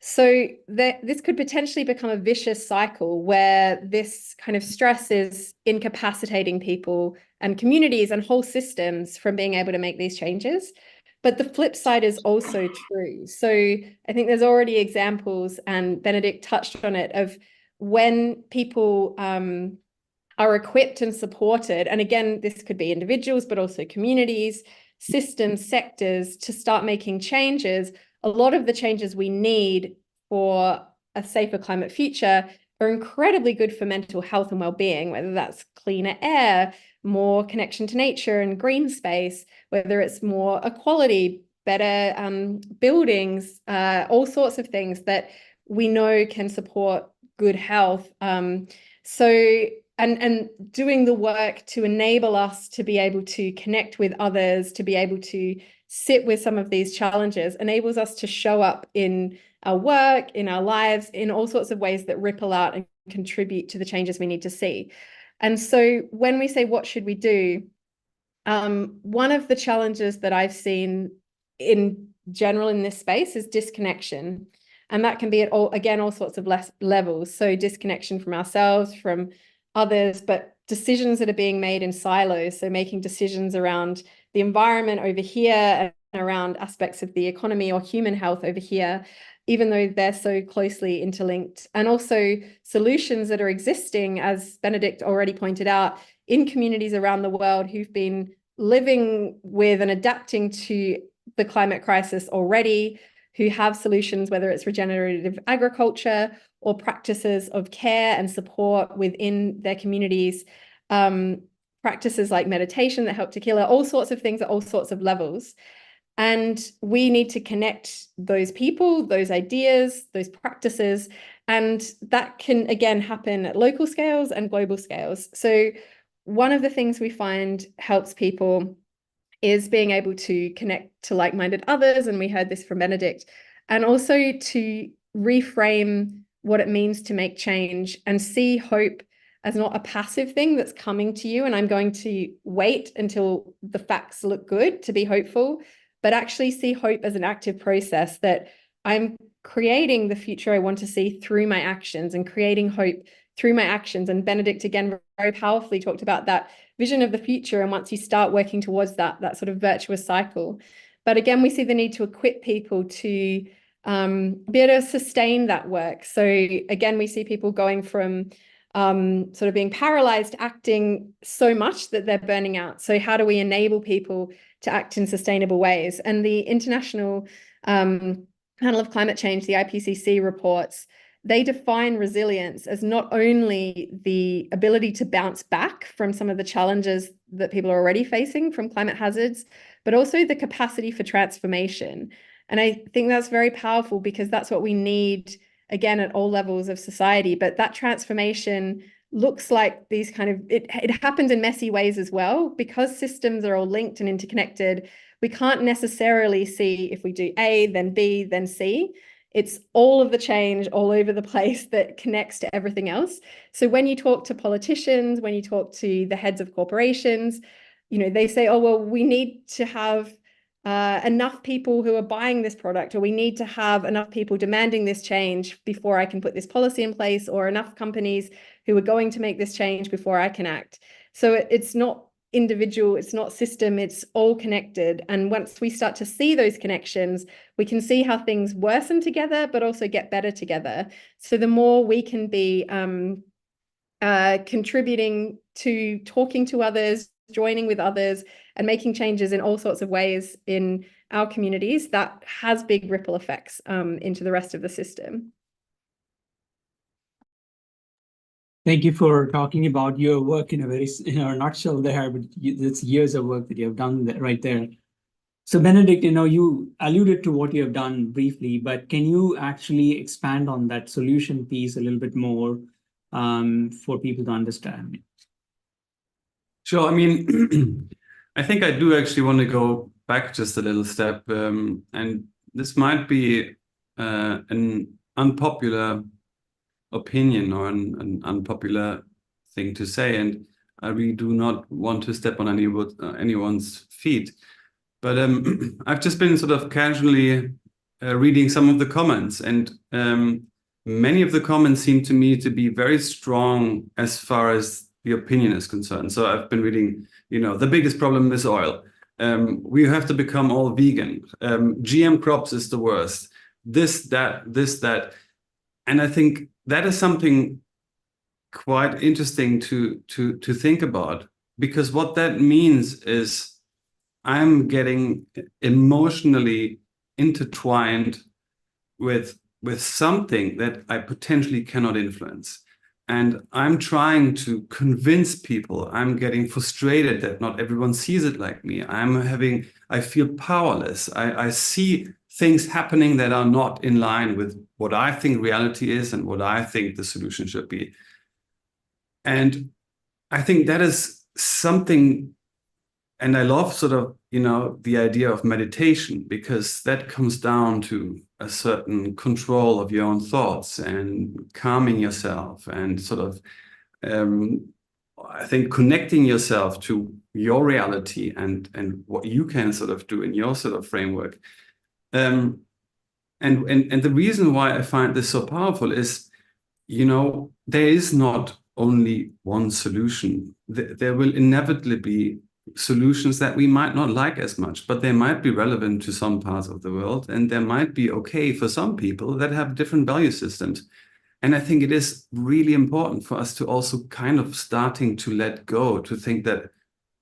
So this could potentially become a vicious cycle where this kind of stress is incapacitating people and communities and whole systems from being able to make these changes. But the flip side is also true. So I think there's already examples, and Benedict touched on it, of when people are equipped and supported. And again, this could be individuals, but also communities, systems, sectors, to start making changes. A lot of the changes we need for a safer climate future are incredibly good for mental health and well-being, whether that's cleaner air, more connection to nature and green space, whether it's more equality, better buildings, all sorts of things that we know can support good health. And doing the work to enable us to be able to connect with others, to be able to sit with some of these challenges, enables us to show up in our work, in our lives, in all sorts of ways that ripple out and contribute to the changes we need to see. And so when we say, what should we do? One of the challenges that I've seen in general in this space is disconnection. And that can be at all sorts of levels. So disconnection from ourselves, from others, but decisions that are being made in silos. So making decisions around the environment over here and around aspects of the economy or human health over here, even though they're so closely interlinked. And also solutions that are existing, as Benedict already pointed out, in communities around the world who've been living with and adapting to the climate crisis already, who have solutions, whether it's regenerative agriculture or practices of care and support within their communities, practices like meditation that help to kill all sorts of things at all sorts of levels. And we need to connect those people, those ideas, those practices, and that can, again, happen at local scales and global scales. So one of the things we find helps people is being able to connect to like-minded others, and we heard this from Benedict, and also to reframe what it means to make change and see hope as not a passive thing that's coming to you and I'm going to wait until the facts look good to be hopeful, but actually see hope as an active process, that I'm creating the future I want to see through my actions and creating hope through my actions. And Benedict, again, very powerfully talked about that vision of the future. And once you start working towards that sort of virtuous cycle. But again, we see the need to equip people to be able to sustain that work. So again, we see people going from sort of being paralyzed to acting so much that they're burning out. So how do we enable people to act in sustainable ways? And the International Panel of Climate Change, the IPCC reports, they define resilience as not only the ability to bounce back from some of the challenges that people are already facing from climate hazards, but also the capacity for transformation. And I think that's very powerful because that's what we need, again, at all levels of society. But that transformation looks like these kind of, it happens in messy ways as well, because systems are all linked and interconnected. We can't necessarily see if we do A, then B, then C. It's all of the change all over the place that connects to everything else. So when you talk to politicians, when you talk to the heads of corporations, they say, oh, well, we need to have enough people who are buying this product, or we need to have enough people demanding this change before I can put this policy in place, or enough companies who are going to make this change before I can act. So it's not individual, it's not system, it's all connected. And once we start to see those connections, we can see how things worsen together, but also get better together. So the more we can be contributing to talking to others, joining with others, and making changes in all sorts of ways in our communities, that has big ripple effects into the rest of the system. Thank you for talking about your work in a nutshell there, but it's years of work that you have done right there. So Benedict, you alluded to what you have done briefly, but can you actually expand on that solution piece a little bit more for people to understand? Sure. I mean, I think I do actually want to go back just a little step, and this might be an unpopular opinion or an unpopular thing to say, and I really do not want to step on anyone's feet. But I've just been sort of casually reading some of the comments, and many of the comments seem to me to be very strong as far as the opinion is concerned. So I've been reading, the biggest problem is oil. We have to become all vegan. GM crops is the worst. This, that. And I think that is something quite interesting to think about, because what that means is I'm getting emotionally intertwined with something that I potentially cannot influence. And I'm trying to convince people. I'm getting frustrated that not everyone sees it like me. I feel powerless. I see things happening that are not in line with what I think reality is and what I think the solution should be. And I think that is something, and I love sort of, the idea of meditation, because that comes down to a certain control of your own thoughts and calming yourself and sort of, I think, connecting yourself to your reality and what you can sort of do in your sort of framework. And the reason why I find this so powerful is, there is not only one solution. There will inevitably be solutions that we might not like as much, but they might be relevant to some parts of the world, and they might be okay for some people that have different value systems. And I think it is really important for us to also kind of starting to let go, to think that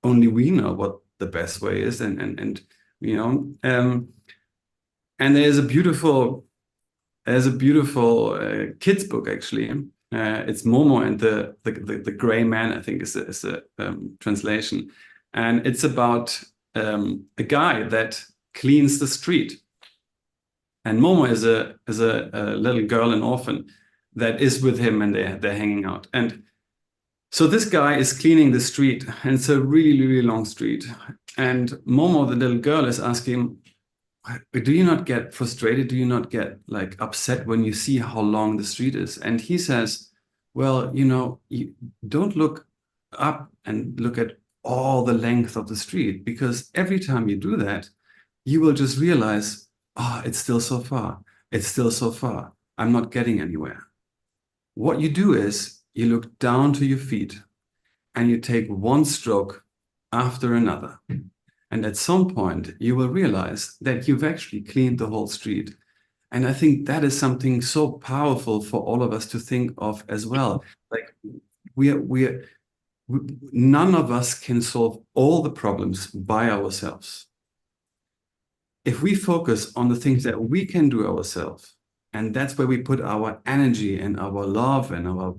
only we know what the best way is, and there's a beautiful kids book, actually. It's Momo and the Gray Man, I think is the translation. And it's about a guy that cleans the street. And Momo is a little girl, an orphan, that is with him, and they're hanging out. And so this guy is cleaning the street, and it's a really, really long street. And Momo, the little girl, is asking, do you not get frustrated? Do you not get like upset when you see how long the street is? And he says, well, you don't look up and look at all the length of the street, because every time you do that, you will just realize, oh, it's still so far. It's still so far. I'm not getting anywhere. What you do is you look down to your feet and you take one stroke after another. And at some point, you will realize that you've actually cleaned the whole street. And I think that is something so powerful for all of us to think of as well. Like none of us can solve all the problems by ourselves. If we focus on the things that we can do ourselves, and that's where we put our energy and our love and our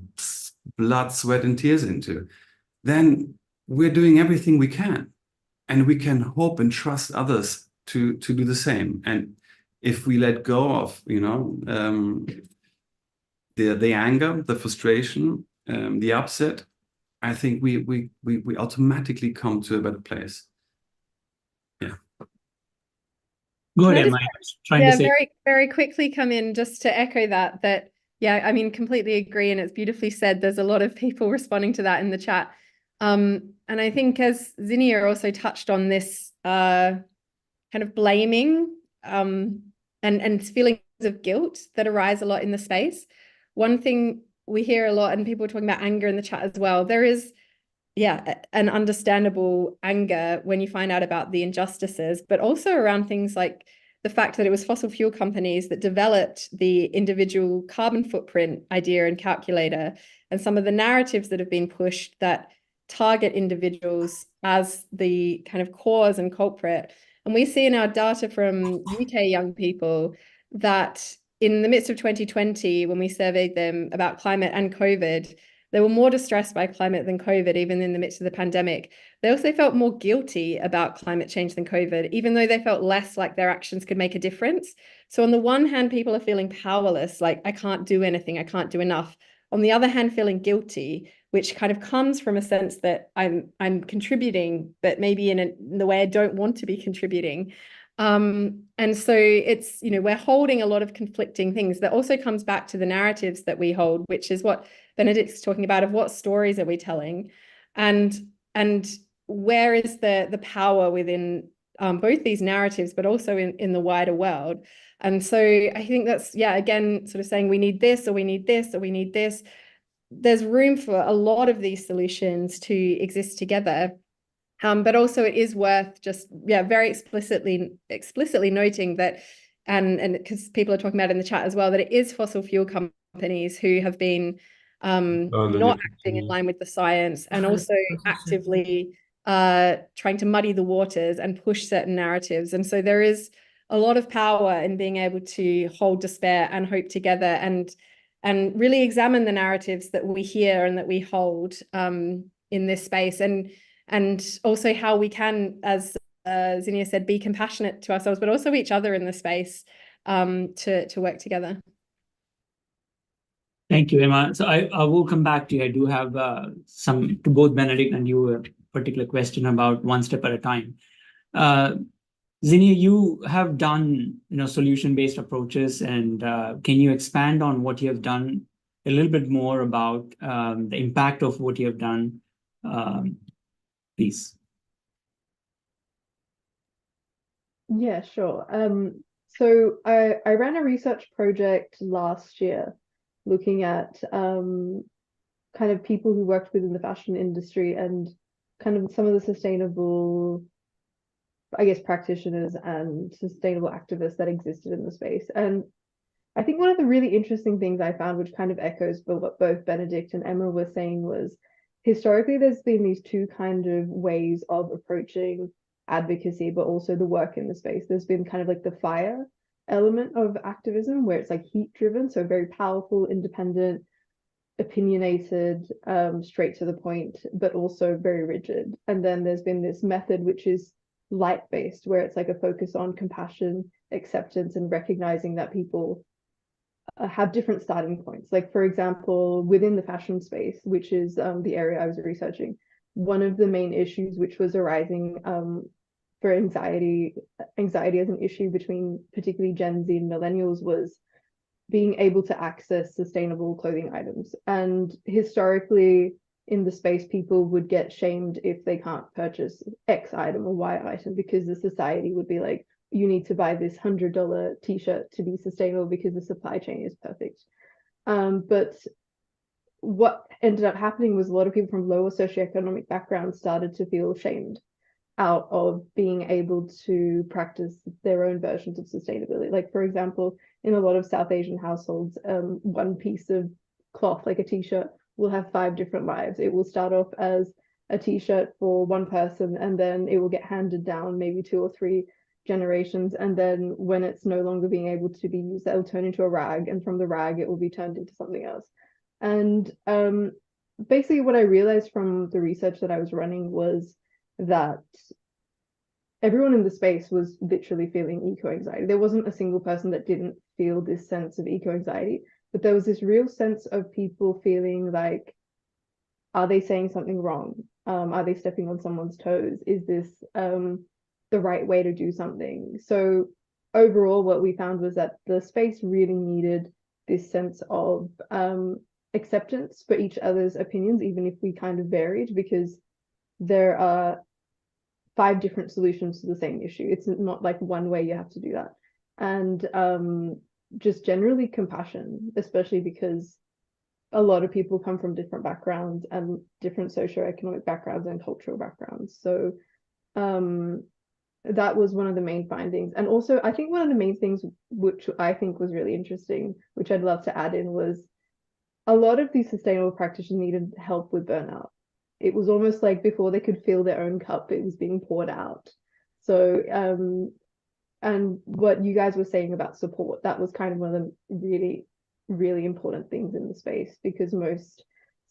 blood, sweat, and tears into, then we're doing everything we can. And we can hope and trust others to do the same. And if we let go of, the anger, the frustration, the upset, I think we automatically come to a better place. Yeah. Go ahead, Emma. I was trying to say. Very, very quickly come in just to echo that, yeah, I mean, completely agree. And it's beautifully said. There's a lot of people responding to that in the chat. And I think, as Zinnia also touched on this kind of blaming and feelings of guilt that arise a lot in the space. One thing we hear a lot, and people are talking about anger in the chat as well, there is an understandable anger when you find out about the injustices, but also around things like the fact that it was fossil fuel companies that developed the individual carbon footprint idea and calculator, and some of the narratives that have been pushed that target individuals as the kind of cause and culprit. And we see in our data from UK young people that in the midst of 2020, when we surveyed them about climate and COVID, they were more distressed by climate than COVID, even in the midst of the pandemic. They also felt more guilty about climate change than COVID, even though they felt less like their actions could make a difference. So on the one hand, people are feeling powerless, like I can't do anything, I can't do enough. On the other hand, feeling guilty, which kind of comes from a sense that I'm contributing, but maybe in the way I don't want to be contributing. And so it's, we're holding a lot of conflicting things. That also comes back to the narratives that we hold, which is what Benedict's talking about, of what stories are we telling, and where is the power within both these narratives, but also in the wider world. And so I think that's, again, sort of saying we need this, or we need this, or we need this. There's room for a lot of these solutions to exist together. But also it is worth just, very explicitly noting that, and because people are talking about in the chat as well, that it is fossil fuel companies who have been not acting in line with the science, and also actively trying to muddy the waters and push certain narratives. And so there is a lot of power in being able to hold despair and hope together, and really examine the narratives that we hear and that we hold in this space, and also how we can, as Zinnia said, be compassionate to ourselves, but also each other in the space, to work together. Thank you, Emma. So I will come back to you. I do have some, to both Benedict and you, a particular question about one step at a time. Zinnia, you have done solution-based approaches, and can you expand on what you have done a little bit more about the impact of what you have done, please? Yeah, sure. So I ran a research project last year looking at kind of people who worked within the fashion industry and kind of some of the sustainable, I guess, practitioners and sustainable activists that existed in the space. And I think one of the really interesting things I found, which kind of echoes what both Benedict and Emma were saying, was historically there's been these two kind of ways of approaching advocacy, but also the work in the space. There's been kind of like the fire element of activism, where it's like heat driven, so very powerful, independent, opinionated, straight to the point, but also very rigid. And then there's been this method which is light based, where it's like a focus on compassion, acceptance, and recognizing that people have different starting points. Like, for example, within the fashion space, which is the area I was researching, one of the main issues which was arising for anxiety as an issue between particularly Gen Z and millennials was being able to access sustainable clothing items. And historically in the space, people would get shamed if they can't purchase X item or Y item, because the society would be like, you need to buy this $100 t-shirt to be sustainable because the supply chain is perfect. But what ended up happening was a lot of people from lower socioeconomic backgrounds started to feel shamed out of being able to practice their own versions of sustainability. Like, for example, in a lot of South Asian households, one piece of cloth, like a t-shirt, will have 5 different lives. It will start off as a t-shirt for one person, and then it will get handed down maybe 2 or 3 generations, and then when it's no longer being able to be used, that will turn into a rag, and from the rag it will be turned into something else. And basically what I realized from the research that I was running was that everyone in the space was literally feeling eco-anxiety. There wasn't a single person that didn't feel this sense of eco-anxiety, but there was this real sense of people feeling like, are they saying something wrong? Are they stepping on someone's toes? Is this the right way to do something? So overall, what we found was that the space really needed this sense of acceptance for each other's opinions, even if we kind of varied, because there are 5 different solutions to the same issue. It's not like one way you have to do that. And just generally compassion, especially because a lot of people come from different backgrounds and different socioeconomic backgrounds and cultural backgrounds. So that was one of the main findings. And also, I think one of the main things which I think was really interesting, which I'd love to add in, was a lot of these sustainable practitioners needed help with burnout. It was almost like before they could fill their own cup, it was being poured out. So, and what you guys were saying about support, that was kind of one of the really, really important things in the space, because most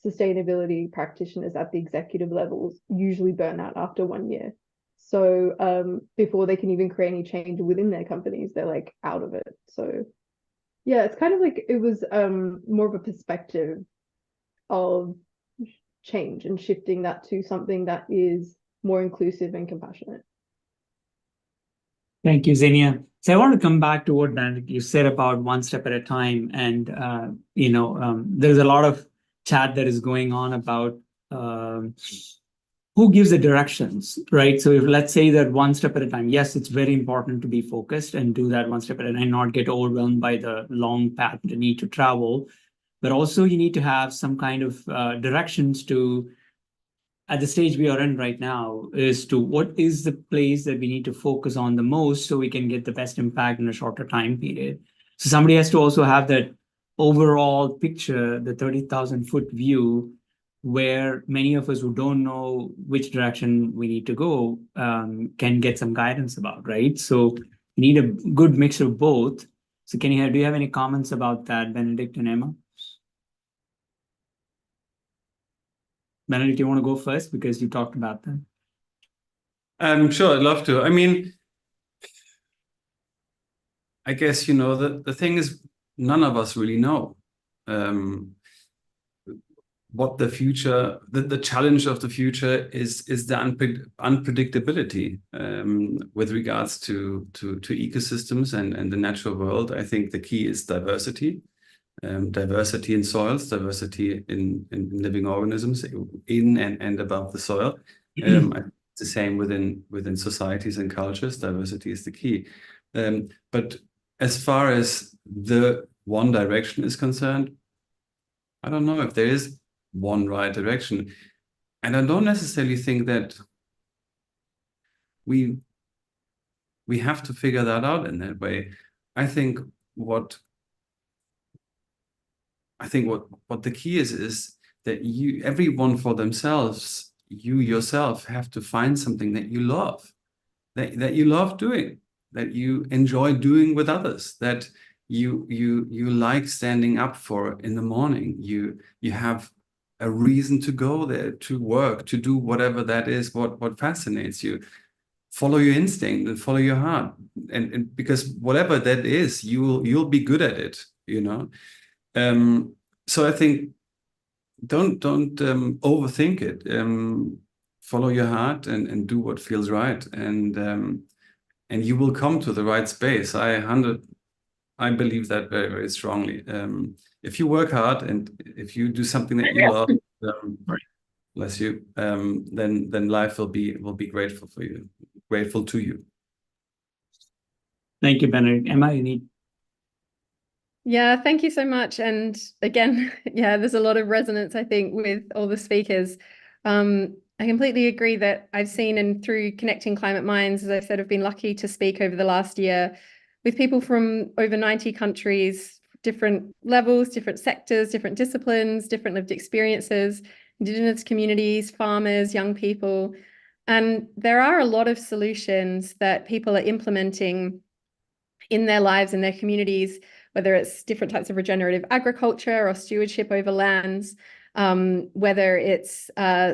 sustainability practitioners at the executive levels usually burn out after 1 year. So before they can even create any change within their companies, they're like out of it. So yeah, it's kind of like it was more of a perspective of change and shifting that to something that is more inclusive and compassionate. Thank you, Xenia. So I want to come back to what Benedict, you said about one step at a time. And, there's a lot of chat that is going on about who gives the directions, right? So if let's say that one step at a time, yes, it's very important to be focused and do that one step at a time and not get overwhelmed by the long path you need to travel. But also you need to have some kind of directions to, at the stage we are in right now, is to what is the place that we need to focus on the most so we can get the best impact in a shorter time period. So somebody has to also have that overall picture, the 30,000-foot view, where many of us who don't know which direction we need to go can get some guidance about, right? So you need a good mix of both. So do you have any comments about that, Benedict and Emma? Benedict, you want to go first because you talked about that? Sure, I'd love to. I mean, I guess, the thing is, none of us really know what the future, the challenge of the future is the unpredictability with regards to ecosystems and the natural world. I think the key is diversity. Diversity in soils, diversity in living organisms in and above the soil. It's the same within societies and cultures. Diversity is the key. But as far as the one direction is concerned, I don't know if there is one right direction. And I don't necessarily think that we have to figure that out in that way. I think what the key is that everyone for themselves, you yourself have to find something that you love, that you love doing, that you enjoy doing with others, that you like standing up for in the morning. You have a reason to go there, to work, to do whatever that is, what fascinates you. Follow your instinct and follow your heart, and because whatever that is, you'll be good at it, So I think don't overthink it. Follow your heart and do what feels right, and you will come to the right space. I believe that very, very strongly. If you work hard and if you do something that you love, bless you, then life will be grateful for you, grateful to you. Thank you, Benedict. Emma, you need. Yeah, thank you so much. And again, yeah, there's a lot of resonance, I think, with all the speakers. I completely agree that I've seen, and through Connecting Climate Minds, as I said, I've been lucky to speak over the last year with people from over 90 countries, different levels, different sectors, different disciplines, different lived experiences, Indigenous communities, farmers, young people. And there are a lot of solutions that people are implementing in their lives, in their communities, whether it's different types of regenerative agriculture or stewardship over lands, whether it's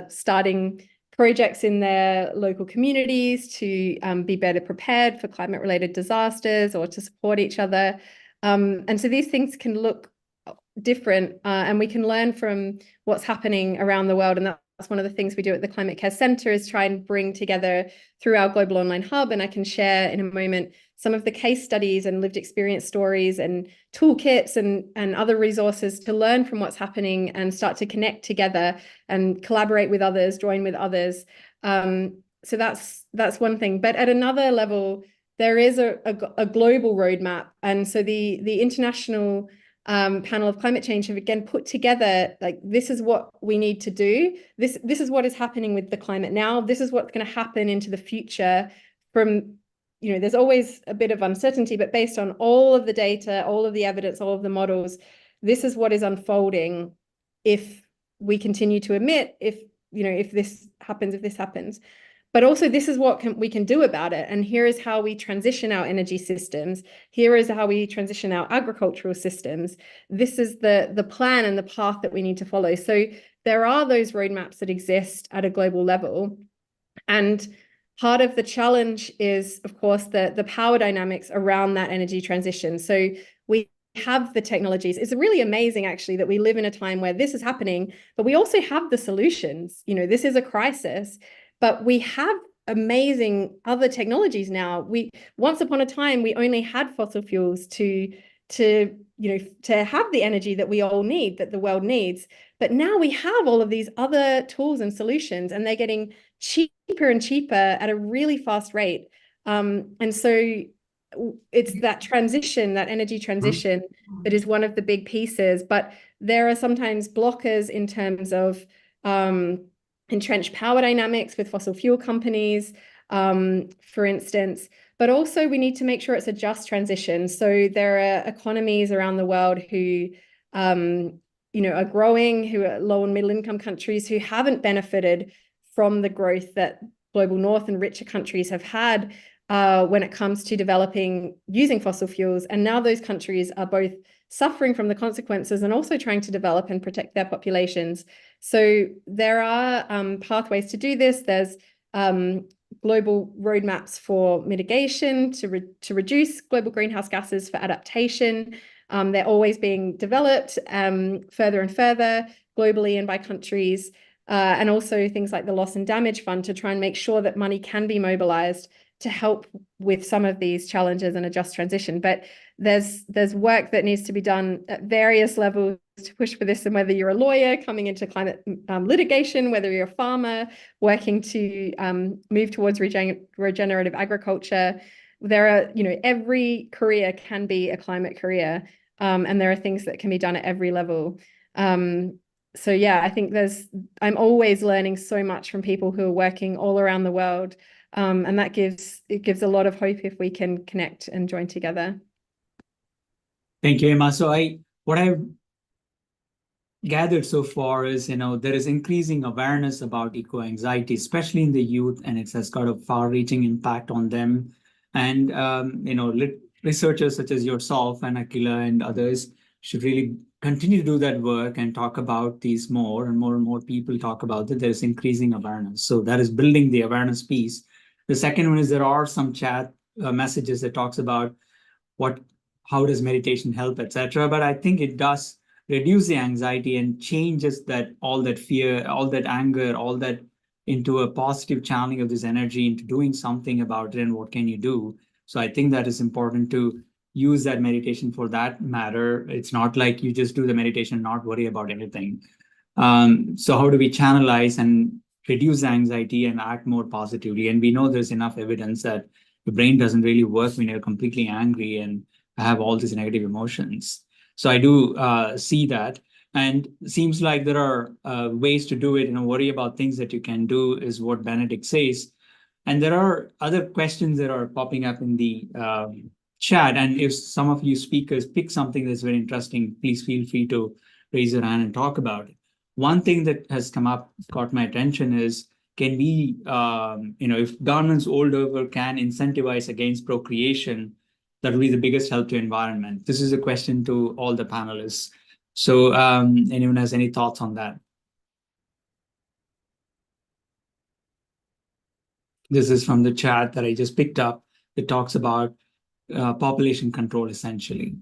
starting projects in their local communities to be better prepared for climate-related disasters or to support each other. And so these things can look different, and we can learn from what's happening around the world. And that's one of the things we do at the Climate Care Centre, is try and bring together through our global online hub. And I can share in a moment some of the case studies and lived experience stories and toolkits and other resources to learn from what's happening and start to connect together and collaborate with others, join with others. that's one thing. But at another level, there is a global roadmap. And so the International Panel of Climate Change have again put together, like, this is what we need to do. This is what is happening with the climate now. This is what's going to happen into the future from, there's always a bit of uncertainty, but based on all of the data, all of the evidence, all of the models, this is what is unfolding if we continue to emit, if this happens. But also, this is what we can do about it. And here is how we transition our energy systems. Here is how we transition our agricultural systems. This is the plan and the path that we need to follow. So there are those roadmaps that exist at a global level. And part of the challenge is, of course, the power dynamics around that energy transition. So we have the technologies. It's really amazing, actually, that we live in a time where this is happening, but we also have the solutions. This is a crisis. But we have amazing other technologies now. Once upon a time, we only had fossil fuels to have the energy that we all need, that the world needs. But now we have all of these other tools and solutions, and they're getting cheaper and cheaper at a really fast rate. And so it's that transition, that energy transition, that is one of the big pieces. But there are sometimes blockers in terms of entrenched power dynamics with fossil fuel companies, for instance. But also, we need to make sure it's a just transition. So there are economies around the world who are growing, who are low and middle income countries, who haven't benefited from the growth that global north and richer countries have had when it comes to developing using fossil fuels. And now those countries are both suffering from the consequences and also trying to develop and protect their populations. So there are pathways to do this. There's global roadmaps for mitigation to reduce global greenhouse gases, for adaptation. They're always being developed further and further globally and by countries. And also things like the Loss and Damage Fund to try and make sure that money can be mobilized to help with some of these challenges and a just transition. But there's work that needs to be done at various levels to push for this. And whether you're a lawyer coming into climate litigation, whether you're a farmer working to move towards regenerative agriculture, there are, every career can be a climate career. And there are things that can be done at every level. So yeah, I think I'm always learning so much from people who are working all around the world. And that gives a lot of hope if we can connect and join together. Thank you, Emma. So what I've gathered so far is, there is increasing awareness about eco-anxiety, especially in the youth, and it has got a far-reaching impact on them. And, researchers such as yourself and Akila and others should really continue to do that work and talk about these more and more people talk about it. There's increasing awareness. So that is building the awareness piece. The second one is there are some chat messages that talks about how does meditation help, etc. But I think it does reduce the anxiety and changes all that fear, all that anger, all that into a positive channeling of this energy into doing something about it and what can you do. So I think that is important to use that meditation for that matter. It's not like you just do the meditation and not worry about anything. So how do we channelize and reduce anxiety and act more positively? And we know there's enough evidence that the brain doesn't really work when you're completely angry and have all these negative emotions. So I do see that. And it seems like there are ways to do it. Worry about things that you can do is what Benedict says. And there are other questions that are popping up in the chat. And if some of you speakers pick something that's very interesting, please feel free to raise your hand and talk about it. One thing that has come up, caught my attention is, can we, if governments all over can incentivize against procreation, that will be the biggest help to environment. This is a question to all the panelists. So anyone has any thoughts on that? This is from the chat that I just picked up. It talks about population control, essentially.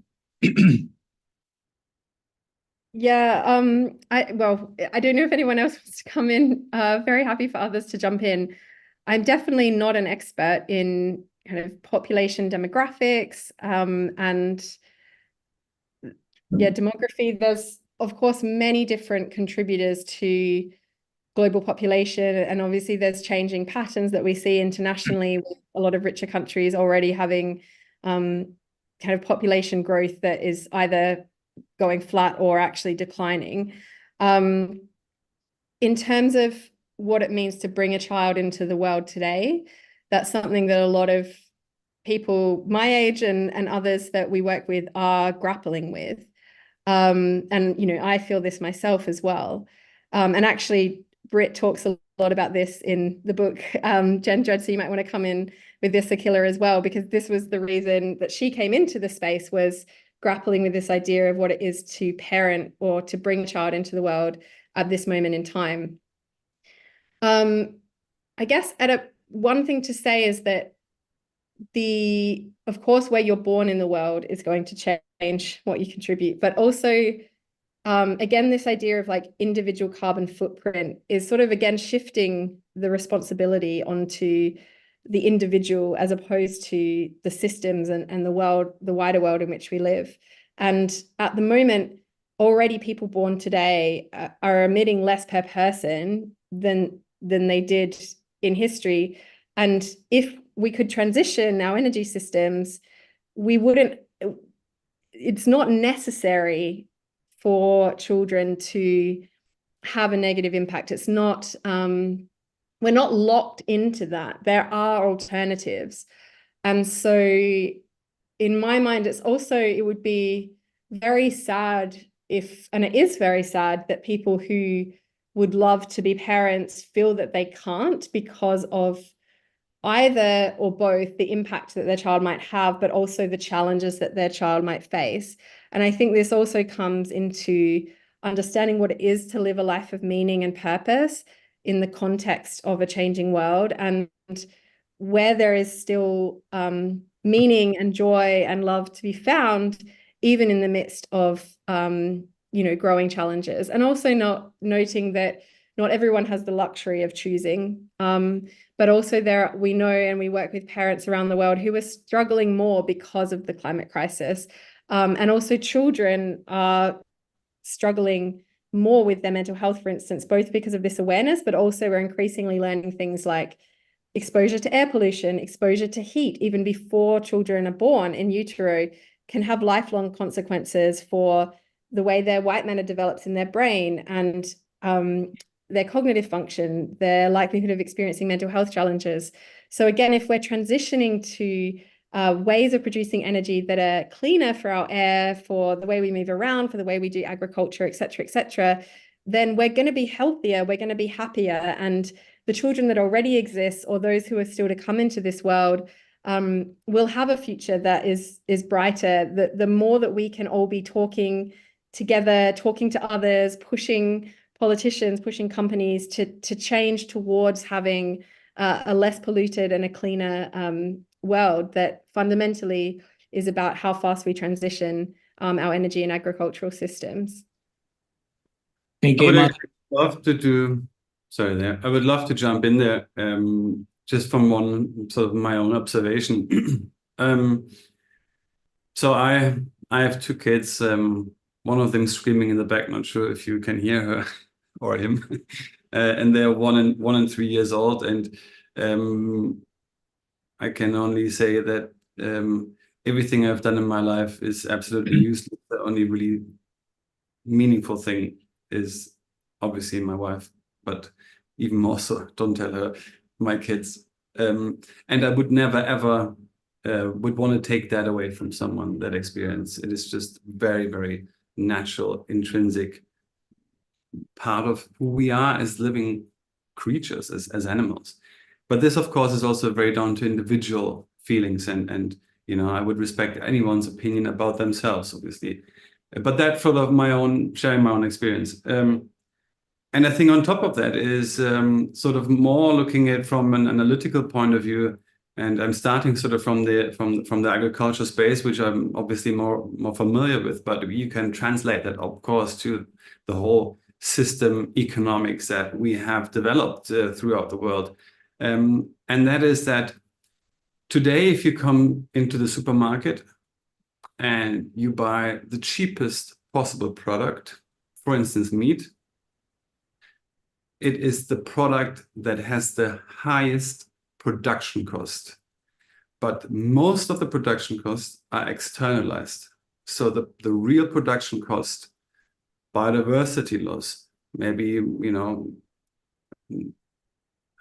Yeah, I don't know if anyone else wants to come in. Very happy for others to jump in. I'm definitely not an expert in kind of population demographics and demography. There's, of course, many different contributors to global population, and obviously there's changing patterns that we see internationally with a lot of richer countries already having kind of population growth that is either going flat or actually declining. In terms of what it means to bring a child into the world today, that's something that a lot of people my age and others that we work with are grappling with. And, you know, I feel this myself as well. And actually, Britt talks a lot about this in the book, Gen Dread, so you might want to come in with this, Akila, as well, because this was the reason that she came into the space, was grappling with this idea of what it is to parent or to bring a child into the world at this moment in time. I guess one thing to say is that of course, where you're born in the world is going to change what you contribute, but also, again, this idea of like individual carbon footprint is sort of, again, shifting the responsibility onto the individual as opposed to the systems and the world, the wider world in which we live. And at the moment, already people born today are emitting less per person than they did in history. And if we could transition our energy systems, it's not necessary for children to have a negative impact. It's not, we're not locked into that. There are alternatives. And so in my mind, it would be very sad and it is very sad that people who would love to be parents feel that they can't because of either or both the impact that their child might have, but also the challenges that their child might face. And I think this also comes into understanding what it is to live a life of meaning and purpose in the context of a changing world, and where there is still meaning and joy and love to be found, even in the midst of growing challenges. And also noting that not everyone has the luxury of choosing, but also we know and we work with parents around the world who are struggling more because of the climate crisis. And also children are struggling more with their mental health, for instance, both because of this awareness, but also we're increasingly learning things like exposure to air pollution, exposure to heat, even before children are born in utero, can have lifelong consequences for the way their white matter develops in their brain and their cognitive function, their likelihood of experiencing mental health challenges. So again, if we're transitioning to ways of producing energy that are cleaner for our air, for the way we move around, for the way we do agriculture, et cetera, then we're going to be healthier, we're going to be happier. And the children that already exist, or those who are still to come into this world, will have a future that is brighter. The more that we can all be talking together, talking to others, pushing politicians, pushing companies to change towards having a less polluted and a cleaner world that fundamentally is about how fast we transition our energy and agricultural systems. Thank I you. would love to I would love to jump in there, just from one sort of my own observation. So I have two kids. One of them screaming in the back. Not sure if you can hear her or him. And they're 1 and 3 years old. And I can only say that everything I've done in my life is absolutely useless. The only really meaningful thing is obviously my wife, but even more so, don't tell her, my kids. And I would never, ever would want to take that away from someone, that experience. It is just very, very natural, intrinsic part of who we are as living creatures, as animals. But this, of course, is also very down to individual feelings, and I would respect anyone's opinion about themselves, obviously. But that sort of sharing my own experience. And I think on top of that is sort of more looking at from an analytical point of view. And I'm starting sort of from the agriculture space, which I'm obviously more familiar with. But you can translate that, of course, to the whole system economics that we have developed throughout the world. And that is that today, if you come into the supermarket and you buy the cheapest possible product, for instance, meat, it is the product that has the highest production cost. But most of the production costs are externalized. So the real production cost, biodiversity loss, maybe,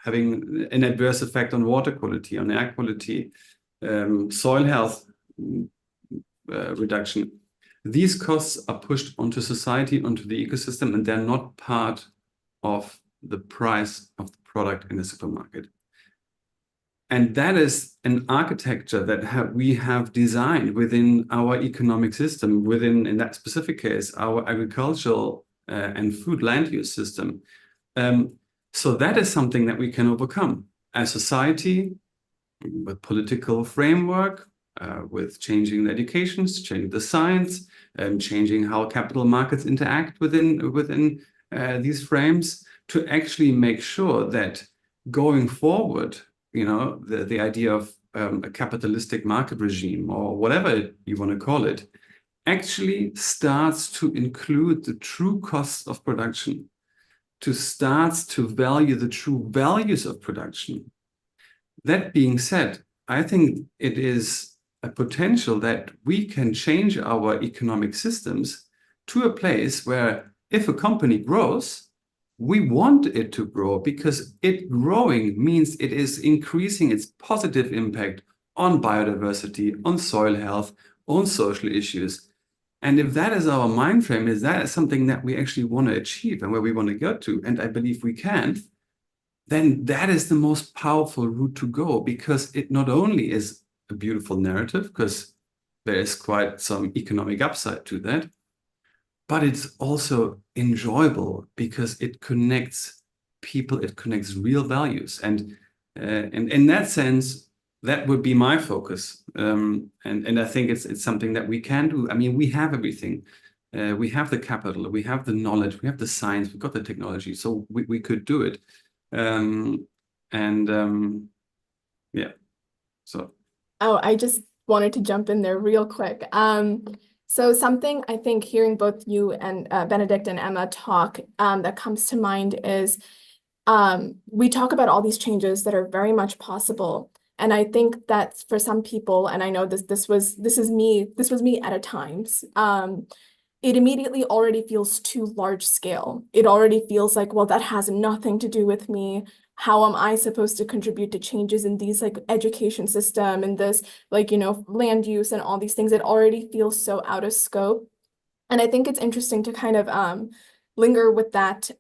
having an adverse effect on water quality, on air quality, soil health reduction. These costs are pushed onto society, onto the ecosystem, and they're not part of the price of the product in the supermarket. And that is an architecture that we have designed within our economic system, within, in that specific case, our agricultural and food land use system. So that is something that we can overcome as society, with political framework, with changing the educations, changing the science, and changing how capital markets interact within these frames, to actually make sure that going forward, the idea of a capitalistic market regime, or whatever you want to call it, actually starts to include the true costs of production, to start to value the true values of production. That being said, I think it is a potential that we can change our economic systems to a place where if a company grows, we want it to grow, because it growing means it is increasing its positive impact on biodiversity, on soil health, on social issues. And if that is our mind frame, is that something that we actually want to achieve and where we want to go to, and I believe we can, then that is the most powerful route to go, because it not only is a beautiful narrative, because there is quite some economic upside to that, but it's also enjoyable because it connects people, it connects real values. And in that sense, that would be my focus. And I think it's something that we can do. I mean, we have everything. We have the capital, we have the knowledge, we have the science, we've got the technology, so we could do it. Yeah, so. Oh, I just wanted to jump in there real quick. So something I think hearing both you and Benedict and Emma talk that comes to mind is we talk about all these changes that are very much possible. And I think that for some people, and I know this was me at times, it immediately already feels too large scale. It already feels like, well, that has nothing to do with me. How am I supposed to contribute to changes in these like education system and this land use and all these things? It already feels so out of scope. And I think it's interesting to kind of linger with that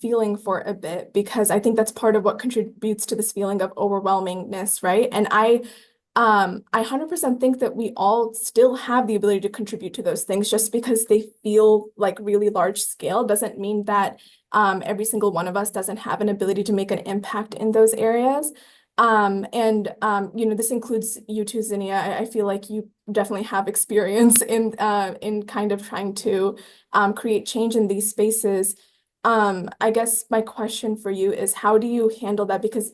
feeling for a bit, because I think that's part of what contributes to this feeling of overwhelmingness, right? And I 100% think that we all still have the ability to contribute to those things. Just because they feel like really large scale doesn't mean that every single one of us doesn't have an ability to make an impact in those areas. This includes you too, Zinnia. I feel like you definitely have experience in kind of trying to create change in these spaces. I guess my question for you is, how do you handle that? Because,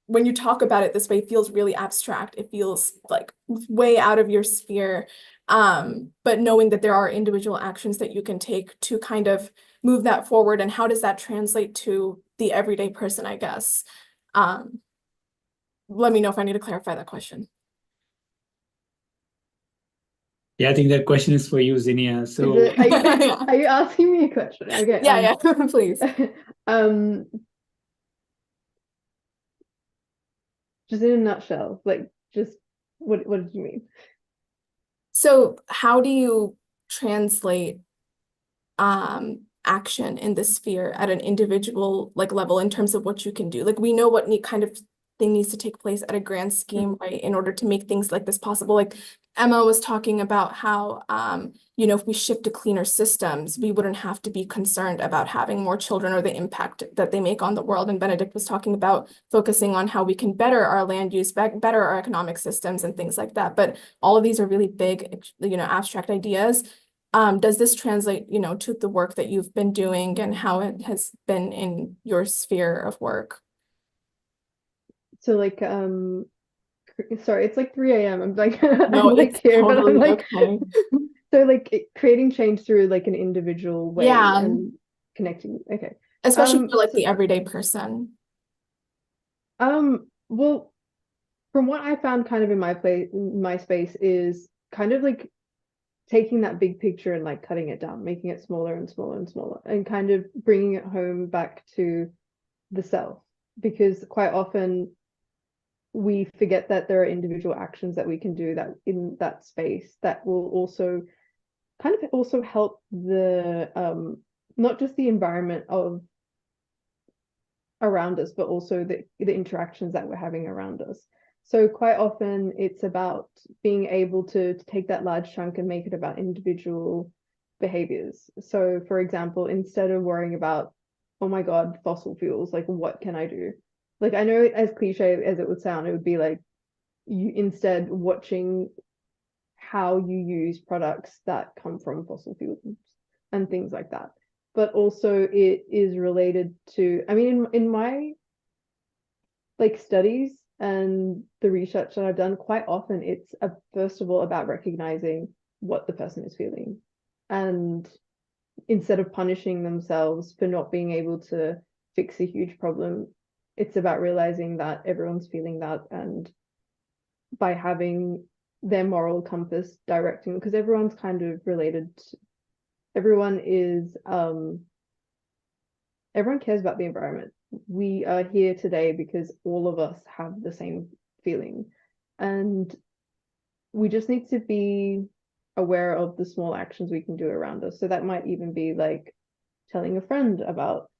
when you talk about it this way, it feels really abstract. It feels like way out of your sphere. But knowing that there are individual actions that you can take to kind of move that forward, and how does that translate to the everyday person, I guess? Let me know if I need to clarify that question. Yeah, I think that question is for you, Zinnia. So are you asking me a question? Okay. Yeah, please. Just in a nutshell, just what did you mean? So how do you translate action in the sphere at an individual level in terms of what you can do? We know what kind of thing needs to take place at a grand scheme, right, in order to make things like this possible. Like Emma was talking about how if we shift to cleaner systems, we wouldn't have to be concerned about having more children or the impact that they make on the world. And Benedict was talking about focusing on how we can better our land use, better our economic systems and things like that. But all of these are really big, abstract ideas. Does this translate, to the work that you've been doing and how it has been in your sphere of work? So sorry, it's 3 a.m. I'm No, it's here, totally but I'm okay. So creating change through an individual way Yeah. and connecting. Okay. especially for like the everyday person? Well, from what I found kind of in my space is kind of like taking that big picture and like cutting it down, making it smaller and smaller and smaller, and kind of bringing it home back to the self, because quite often we forget that there are individual actions that we can do that in that space that will also kind of also help the not just the environment of around us, but also the interactions that we're having around us. So quite often it's about being able to take that large chunk and make it about individual behaviors. So for example, instead of worrying about, oh my God, fossil fuels, like what can I do? Like I know as cliche as it would sound, it would be like you instead watching how you use products that come from fossil fuels and things like that. But also it is related to, I mean, in my like studies and the research that I've done, quite often it's first of all about recognizing what the person is feeling. And instead of punishing themselves for not being able to fix a huge problem, it's about realizing that everyone's feeling that, and by having their moral compass directing, because everyone's kind of related. Everyone is everyone cares about the environment. We are here today because all of us have the same feeling, and we just need to be aware of the small actions we can do around us. So that might even be like telling a friend about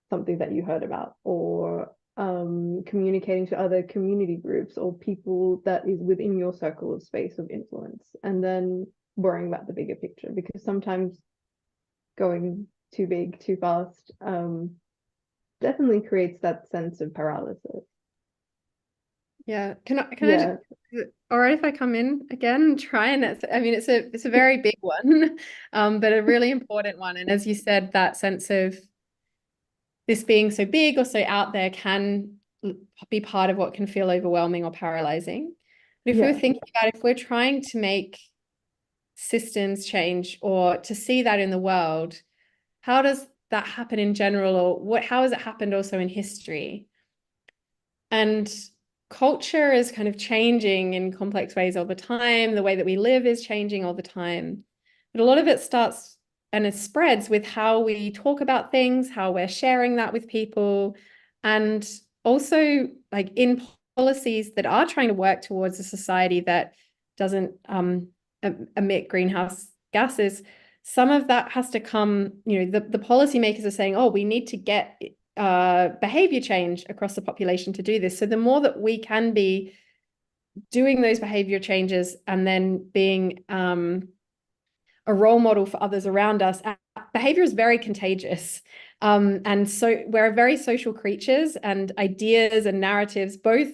something that you heard about, or communicating to other community groups or people that is within your circle of space of influence, and then worrying about the bigger picture, because sometimes going too big too fast definitely creates that sense of paralysis. Yeah, can I just, is it all right if I come in again and try and I mean it's a very big one, but a really important one. And as you said, that sense of this being so big or so out there can be part of what can feel overwhelming or paralyzing. But if we're thinking about, if we're trying to make systems change or to see that in the world, how does that happen in general, or how has it happened also in history? And culture is kind of changing in complex ways all the time. The way that we live is changing all the time. But a lot of it starts and it spreads with how we talk about things, how we're sharing that with people, and also like in policies that are trying to work towards a society that doesn't emit greenhouse gases. Some of that has to come, the policymakers are saying, oh, we need to get behavior change across the population to do this. So the more that we can be doing those behavior changes and then being a role model for others around us, behavior is very contagious. And so we're very social creatures, and ideas and narratives, both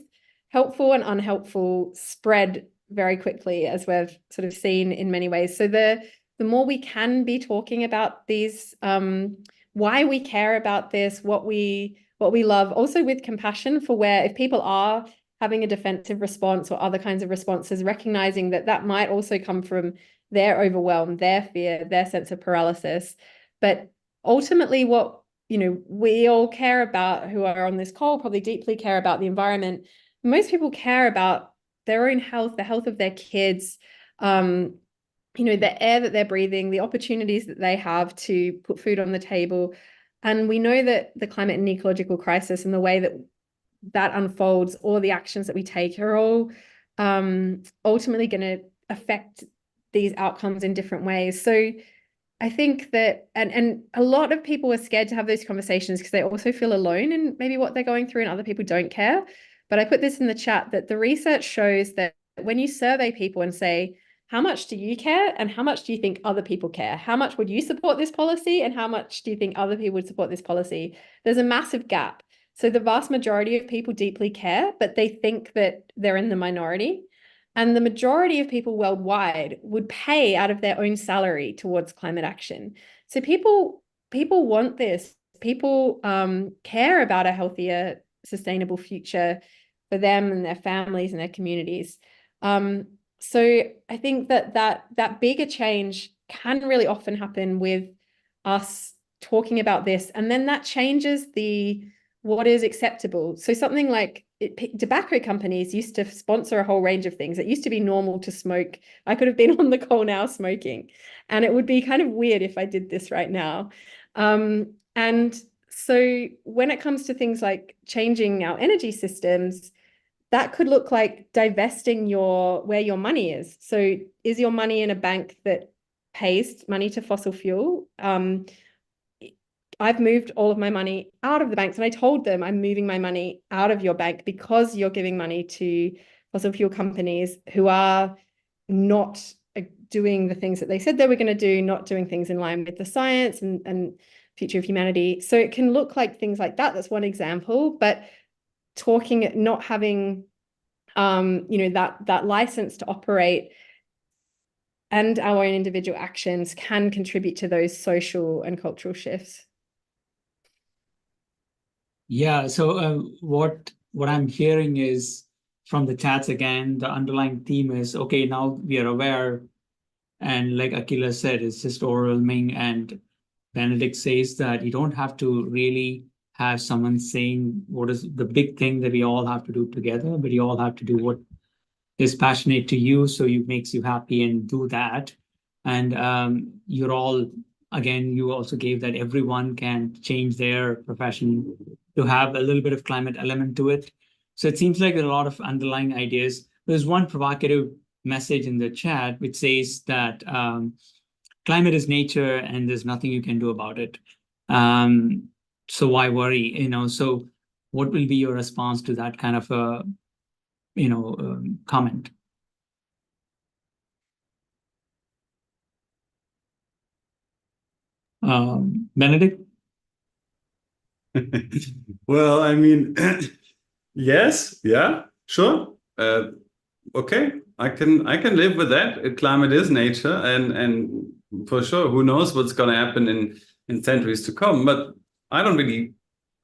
helpful and unhelpful, spread very quickly, as we've sort of seen in many ways. So the more we can be talking about these, why we care about this, what we love, also with compassion for where if people are having a defensive response or other kinds of responses, recognizing that that might also come from their overwhelm, their fear, their sense of paralysis. But ultimately what, we all care about, who are on this call, probably deeply care about the environment. Most people care about their own health, the health of their kids, the air that they're breathing, the opportunities that they have to put food on the table. And we know that the climate and ecological crisis and the way that unfolds, or the actions that we take, are all ultimately going to affect these outcomes in different ways. So I think that, and a lot of people are scared to have those conversations because they also feel alone in maybe what they're going through, and other people don't care. But I put this in the chat that the research shows that when you survey people and say, how much do you care and how much do you think other people care? How much would you support this policy and how much do you think other people would support this policy? There's a massive gap. So the vast majority of people deeply care, but they think that they're in the minority. And the majority of people worldwide would pay out of their own salary towards climate action. So people want this. People care about a healthier, sustainable future for them and their families and their communities. So I think that bigger change can really often happen with us talking about this, and then that changes what is acceptable. So something like tobacco companies used to sponsor a whole range of things. It used to be normal to smoke. I could have been on the call now smoking, and it would be kind of weird if I did this right now. And so when it comes to things like changing our energy systems, that could look like divesting where your money is. So is your money in a bank that pays money to fossil fuel? I've moved all of my money out of the banks, and I told them I'm moving my money out of your bank because you're giving money to fossil fuel companies who are not doing the things that they said they were going to do, not doing things in line with the science and future of humanity. So it can look like things like that. That's one example, but not having that license to operate and our own individual actions can contribute to those social and cultural shifts. Yeah, so what I'm hearing is from the chats again, the underlying theme is, okay, now we are aware, and like Akila said, it's just overwhelming, and Benedict says that you don't have to really have someone saying what is the big thing that we all have to do together, but you all have to do what is passionate to you, so it makes you happy, and do that. And you're all, again, you also gave that everyone can change their profession to have a little bit of climate element to it. So it seems like there are a lot of underlying ideas. There's one provocative message in the chat which says that climate is nature and there's nothing you can do about it. So why worry? So what will be your response to that kind of a comment? Benedict? Well, I mean, yes, yeah, sure. Okay, I can live with that. Climate is nature, and for sure, who knows what's going to happen in centuries to come. But I don't really,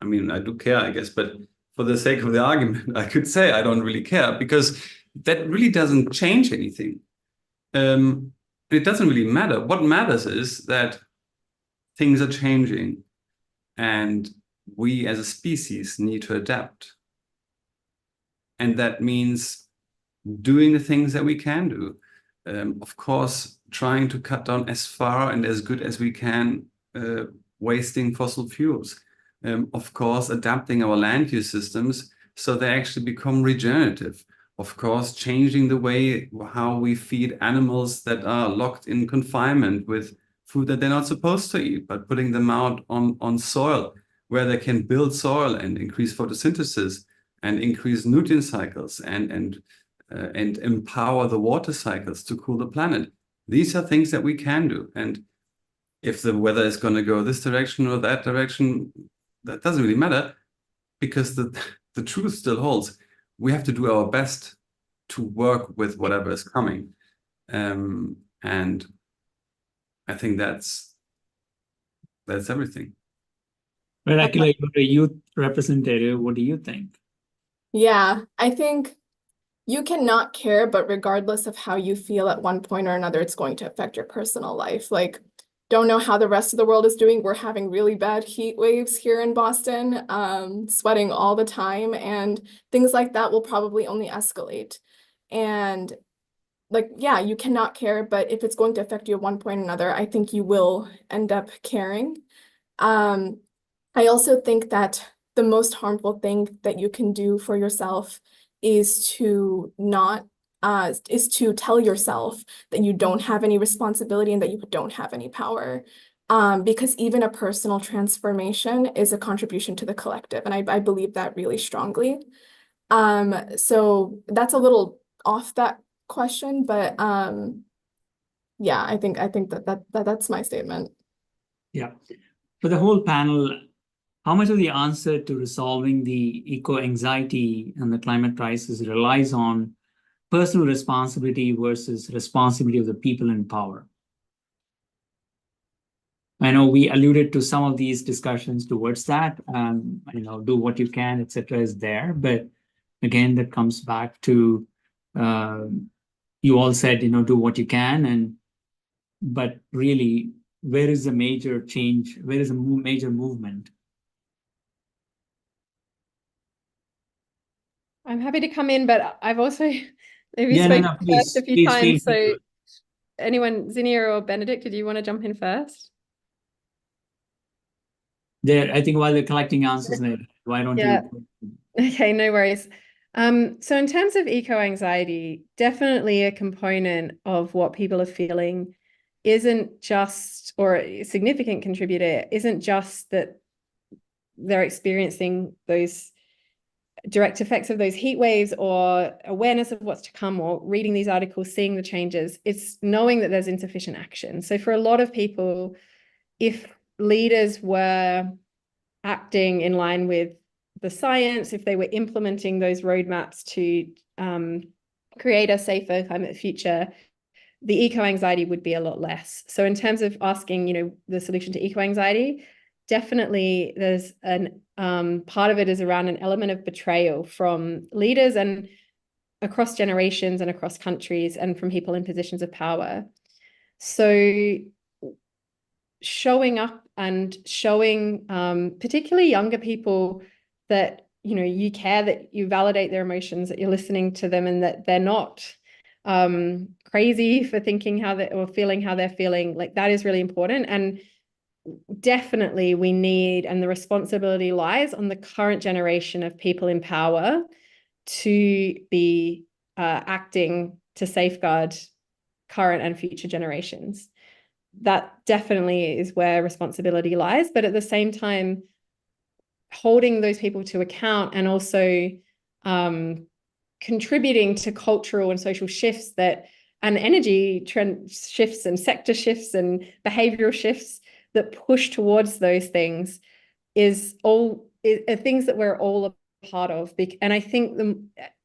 I mean, I do care, I guess, but for the sake of the argument, I could say I don't really care, because that really doesn't change anything. It doesn't really matter. What matters is that things are changing, and we as a species need to adapt. And that means doing the things that we can do. Of course, trying to cut down as far and as good as we can, wasting fossil fuels. Of course, adapting our land use systems so they actually become regenerative. Of course, changing the way how we feed animals that are locked in confinement with food that they're not supposed to eat, but putting them out on soil where they can build soil and increase photosynthesis and increase nutrient cycles and empower the water cycles to cool the planet. These are things that we can do. And if the weather is going to go this direction or that direction, that doesn't really matter, because the truth still holds. We have to do our best to work with whatever is coming. And I think that's everything. Well, actually, you're a youth representative. What do you think? Yeah, I think you cannot care, but regardless of how you feel at one point or another, it's going to affect your personal life. Like, don't know how the rest of the world is doing. We're having really bad heat waves here in Boston, sweating all the time, and things like that will probably only escalate. And like, yeah, you cannot care, but if it's going to affect you at one point or another, I think you will end up caring. I also think that the most harmful thing that you can do for yourself is to tell yourself that you don't have any responsibility and that you don't have any power. Because even a personal transformation is a contribution to the collective, and I believe that really strongly. So that's a little off that question, but yeah, I think that's my statement. Yeah. For the whole panel, how much of the answer to resolving the eco-anxiety and the climate crisis relies on personal responsibility versus responsibility of the people in power? I know we alluded to some of these discussions towards that, do what you can, etc. is there. But again, that comes back to, you all said, do what you can. But really, where is the major change? Where is the major movement? I'm happy to come in, but I've also maybe Yeah, spoken no, first a few please, times. So please. anyone, Zinnia or Benedict, did you want to jump in first? There, I think while they're collecting answers, why don't Yeah. you? Okay, no worries. So in terms of eco-anxiety, definitely a component of what people are feeling isn't just, or a significant contributor, isn't just that they're experiencing those direct effects of those heat waves or awareness of what's to come or reading these articles, seeing the changes. It's knowing that there's insufficient action. So for a lot of people, if leaders were acting in line with the science, if they were implementing those roadmaps to create a safer climate future, the eco-anxiety would be a lot less. So in terms of asking, the solution to eco-anxiety, definitely there's an part of it is around an element of betrayal from leaders and across generations and across countries and from people in positions of power. So showing up and showing particularly younger people that you care, that you validate their emotions, that you're listening to them, and that they're not crazy for thinking how they or feeling how they're feeling, like that is really important. And definitely we need, and the responsibility lies on the current generation of people in power to be acting to safeguard current and future generations. That definitely is where responsibility lies, but at the same time, holding those people to account and also contributing to cultural and social shifts and energy trend shifts and sector shifts and behavioral shifts that push towards those things are things that we're all a part of. And I think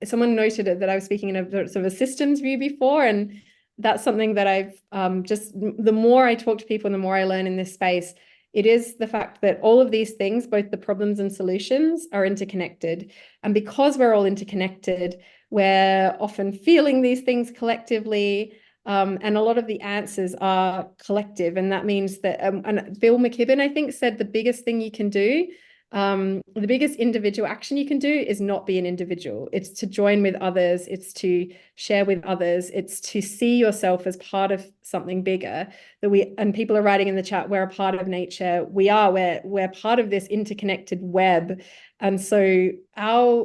someone noted that I was speaking in a sort of a systems view before, and that's something that I've the more I talk to people, the more I learn in this space. It is the fact that all of these things, both the problems and solutions, are interconnected. And because we're all interconnected, we're often feeling these things collectively. And a lot of the answers are collective. And that means that, and Bill McKibben, I think, said the biggest thing you can do, the biggest individual action you can do is not be an individual. It's to join with others. It's to share with others. It's to see yourself as part of something bigger. And people are writing in the chat, we're a part of nature. We're part of this interconnected web. And so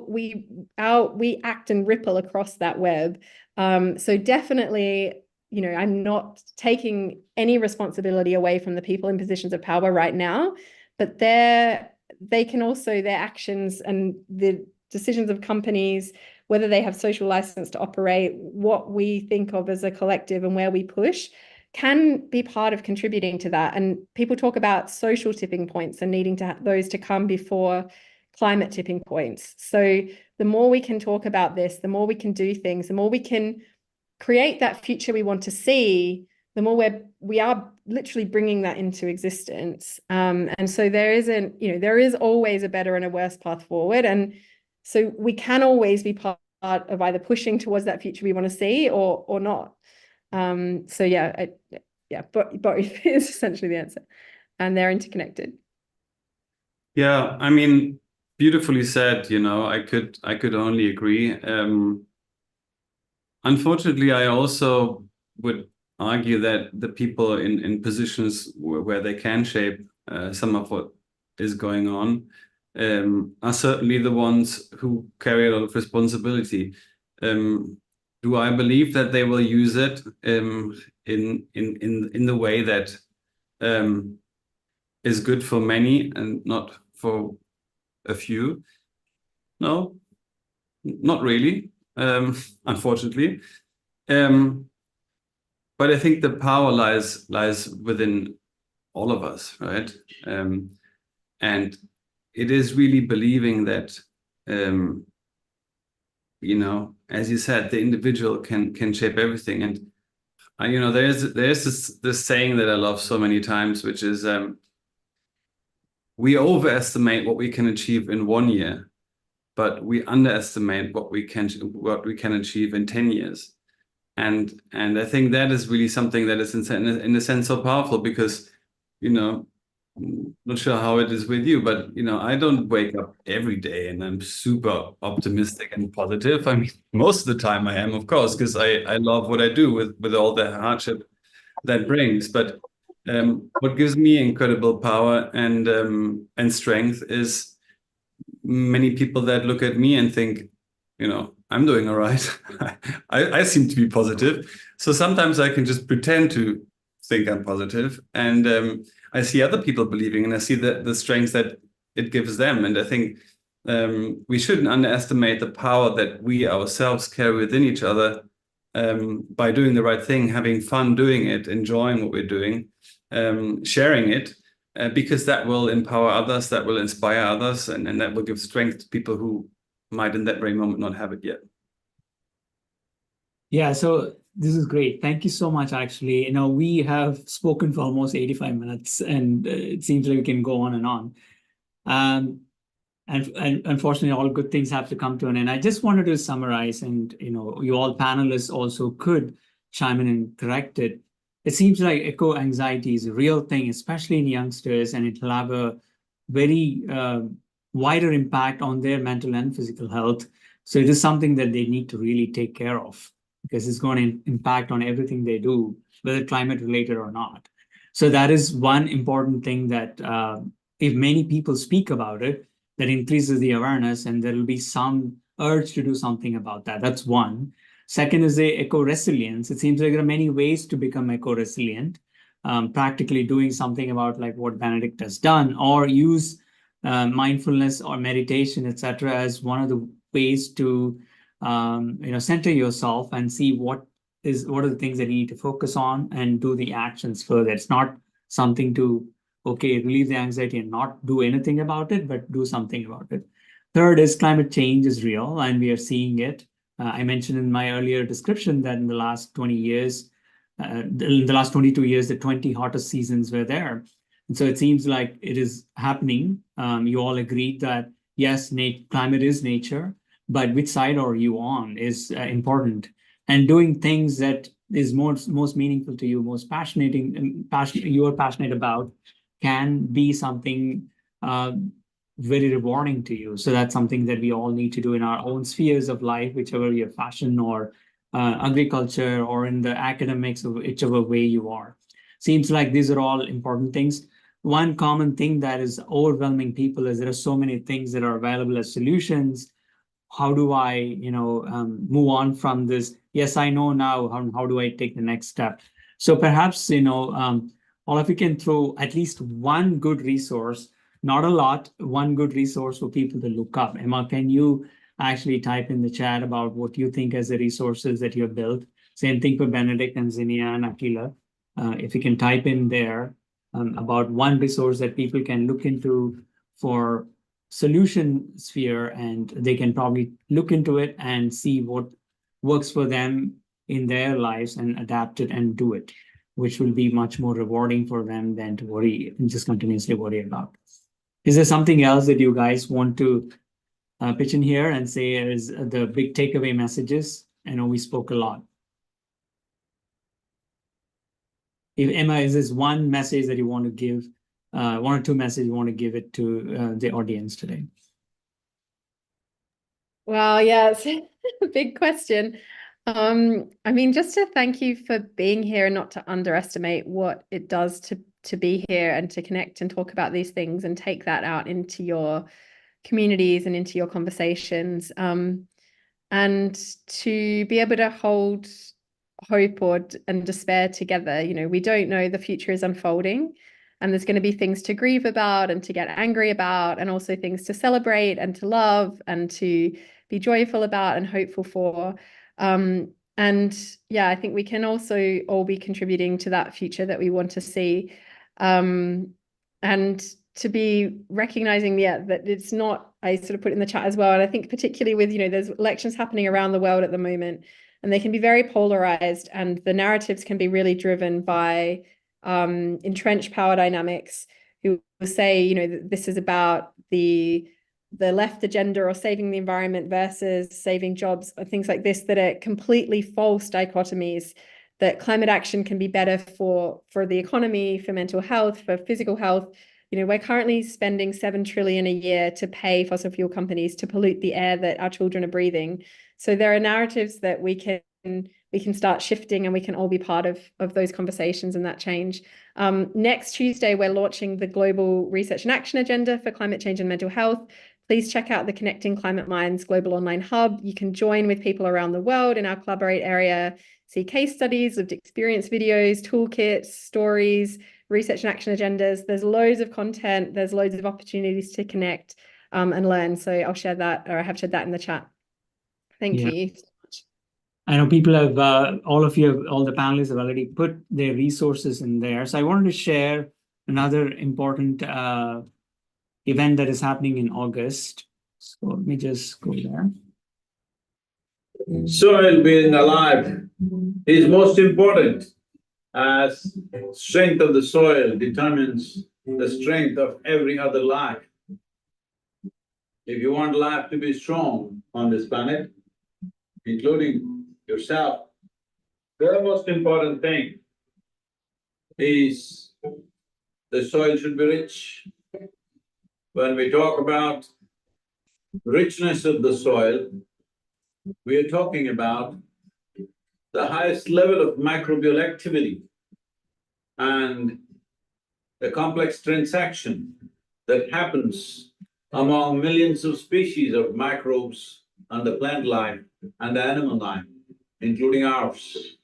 we act and ripple across that web. So definitely, I'm not taking any responsibility away from the people in positions of power right now, but they can also, their actions and the decisions of companies, whether they have social license to operate, what we think of as a collective and where we push, can be part of contributing to that. And people talk about social tipping points and needing those to come before climate tipping points. So the more we can talk about this, the more we can do things, the more we can create that future we want to see, the more we are literally bringing that into existence. And so there is always a better and a worse path forward. And so we can always be part of either pushing towards that future we want to see or not. So both is essentially the answer. And they're interconnected. Yeah, I mean, beautifully said, I could only agree. Unfortunately, I also would argue that the people in positions where they can shape some of what is going on are certainly the ones who carry a lot of responsibility. Do I believe that they will use it in the way that is good for many and not for a few? No, not really, unfortunately. But I think the power lies within all of us, right? And it is really believing that, as you said, the individual can shape everything. And there's this saying that I love so many times, which is we overestimate what we can achieve in 1 year, but we underestimate what we can achieve in 10 years. And I think that is really something that is in a sense so powerful, because not sure how it is with you, but I don't wake up every day and I'm super optimistic and positive. I mean, most of the time I am, of course, because I love what I do with all the hardship that brings. But what gives me incredible power and strength is many people that look at me and think, I'm doing all right. I seem to be positive. So sometimes I can just pretend to think I'm positive, and I see other people believing, and I see the strength that it gives them. And I think we shouldn't underestimate the power that we ourselves carry within each other by doing the right thing, having fun doing it, enjoying what we're doing, sharing it, because that will empower others, that will inspire others, and that will give strength to people who might in that very moment not have it yet. Yeah, so this is great. Thank you so much, actually. We have spoken for almost 85 minutes, and it seems like we can go on and on. And unfortunately, all good things have to come to an end. I just wanted to summarize, and you all panelists also could chime in and correct it. It seems like eco-anxiety is a real thing, especially in youngsters, and it will have a very wider impact on their mental and physical health. So it is something that they need to really take care of, because it's going to impact on everything they do, whether climate related or not. So that is one important thing that if many people speak about it, that increases the awareness, and there will be some urge to do something about that. That's one. Second is the eco-resilience. It seems like there are many ways to become eco-resilient, practically doing something about like what Benedict has done, or use mindfulness or meditation, etc., as one of the ways to center yourself and see what are the things that you need to focus on and do the actions further. It's not something to relieve the anxiety and not do anything about it, but do something about it. Third is climate change is real, and we are seeing it. I mentioned in my earlier description that in the last 20 years, in the last 22 years, the 20 hottest seasons were there. And so it seems like it is happening. You all agreed that, yes, climate is nature, but which side are you on is important. And doing things that is most meaningful to you, most passionate you are passionate about, can be something very rewarding to you. So that's something that we all need to do in our own spheres of life, whichever your fashion or agriculture or in the academics, of whichever way you are. Seems like these are all important things. One common thing that is overwhelming people is there are so many things that are available as solutions. How do I, move on from this? Yes, I know now. How do I take the next step? So perhaps, all of you can throw at least one good resource, not a lot, one good resource for people to look up. Emma, can you actually type in the chat about what you think as the resources that you have built? Same thing for Benedict and Zinnia and Akila. If you can type in there about one resource that people can look into for solution sphere, and they can probably look into it and see what works for them in their lives and adapt it and do it, which will be much more rewarding for them than to worry and just continuously worry about. Is there something else that you guys want to pitch in here and say is the big takeaway messages? I know we spoke a lot. If Emma, is this one message that you want to give, one or two messages you want to give it to the audience today? Well, yeah, it's a big question. I mean, just to thank you for being here and not to underestimate what it does to be here and to connect and talk about these things and take that out into your communities and into your conversations, and to be able to hold hope and despair together. We don't know, the future is unfolding, and there's going to be things to grieve about and to get angry about, and also things to celebrate and to love and to be joyful about and hopeful for. And yeah, I think we can also all be contributing to that future that we want to see, and to be recognizing that it's not, I sort of put in the chat as well, and I think particularly with there's elections happening around the world at the moment, and they can be very polarized, and the narratives can be really driven by entrenched power dynamics who will say that this is about the left agenda or saving the environment versus saving jobs, or things like this, that are completely false dichotomies that climate action can be better for the economy, for mental health, for physical health. You know, we're currently spending 7 trillion a year to pay fossil fuel companies to pollute the air that our children are breathing. So there are narratives that we can start shifting, and we can all be part of those conversations and that change. Next Tuesday, we're launching the Global Research and Action Agenda for Climate Change and Mental Health. Please check out the Connecting Climate Minds Global Online Hub. You can join with people around the world in our Collaborate area, see case studies, lived experience videos, toolkits, stories, research and action agendas. There's loads of content. There's loads of opportunities to connect and learn. So I'll share that, or I have shared that in the chat. Thank you so much. I know people have, all the panelists have already put their resources in there. So I wanted to share another important event that is happening in August. So let me just go there. Soil being alive is most important, as strength of the soil determines the strength of every other life. If you want life to be strong on this planet, including yourself, the most important thing is the soil should be rich. When we talk about richness of the soil, we are talking about the highest level of microbial activity and the complex transaction that happens among millions of species of microbes and the plant life and the animal life, including ours.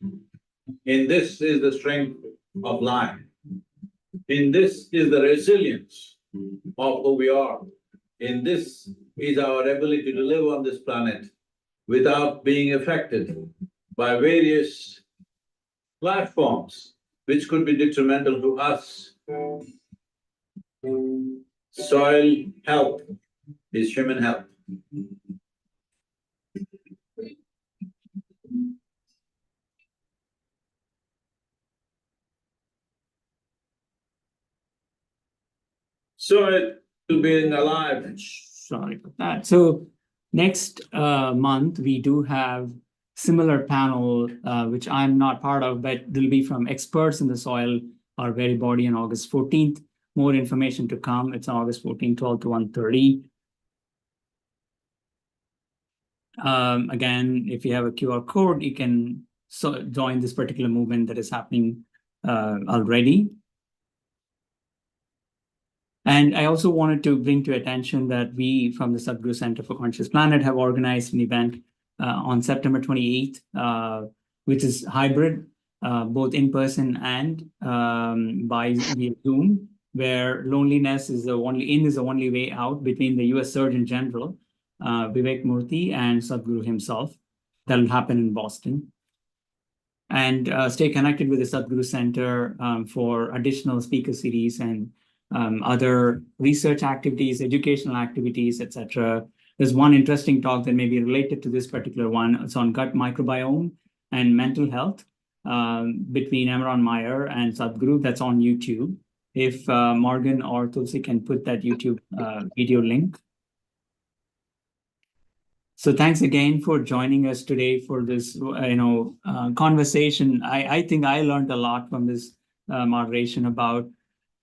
In this is the strength of life. In this is the resilience of who we are. In this is our ability to live on this planet without being affected by various life forms which could be detrimental to us. Soil health is human health. Soil being alive. Sorry about that. So next month, we do have similar panel, which I'm not part of, but they'll be from experts in the soil, our very body, on August 14th. More information to come. It's on August 14th, 12 to 1:30. Again, if you have a QR code, you can join this particular movement that is happening already. And I also wanted to bring to attention that we, from the Sadhguru Center for Conscious Planet, have organized an event on September 28th, which is hybrid, both in person and via Zoom, where loneliness is the only way out, between the US Surgeon General, Vivek Murthy, and Sadhguru himself. That will happen in Boston. And stay connected with the Sadhguru Center for additional speaker series and other research activities, educational activities, etc. There's one interesting talk that may be related to this particular one. It's on gut microbiome and mental health between Emron Meyer and Sadhguru. That's on YouTube. If Morgan or Tulsi can put that YouTube video link. So thanks again for joining us today for this conversation. I think I learned a lot from this moderation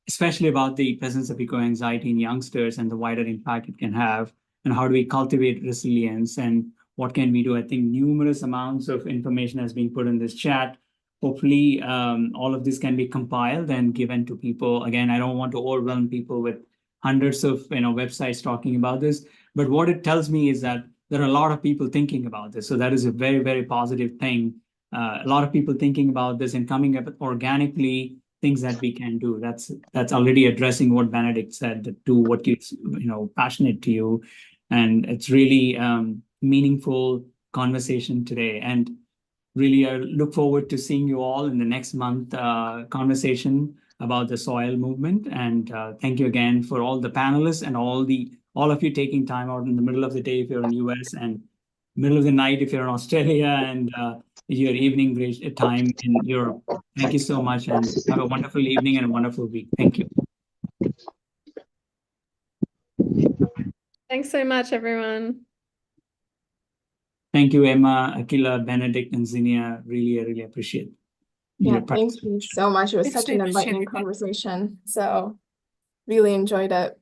especially about the presence of eco-anxiety in youngsters and the wider impact it can have, and how do we cultivate resilience, and what can we do. I think numerous amounts of information has been put in this chat. Hopefully, all of this can be compiled and given to people. Again, I don't want to overwhelm people with hundreds of websites talking about this, but what it tells me is that there are a lot of people thinking about this. So that is a very, very positive thing. A lot of people thinking about this and coming up organically things that we can do. That's already addressing what Benedict said, do what you passionate to you. And it's really meaningful conversation today. And really, I look forward to seeing you all in the next month conversation about the soil movement. And thank you again for all the panelists and all of you taking time out in the middle of the day if you're in the US, and middle of the night if you're in Australia, and your evening time in Europe. Thank you so much, and have a wonderful evening and a wonderful week. Thank you. Thanks so much, everyone. Thank you, Emma, Akila, Benedict, and Zinnia. Really, I really appreciate it. Yeah, your thank you so much. It was such an enlightening participation. conversation. So really enjoyed it.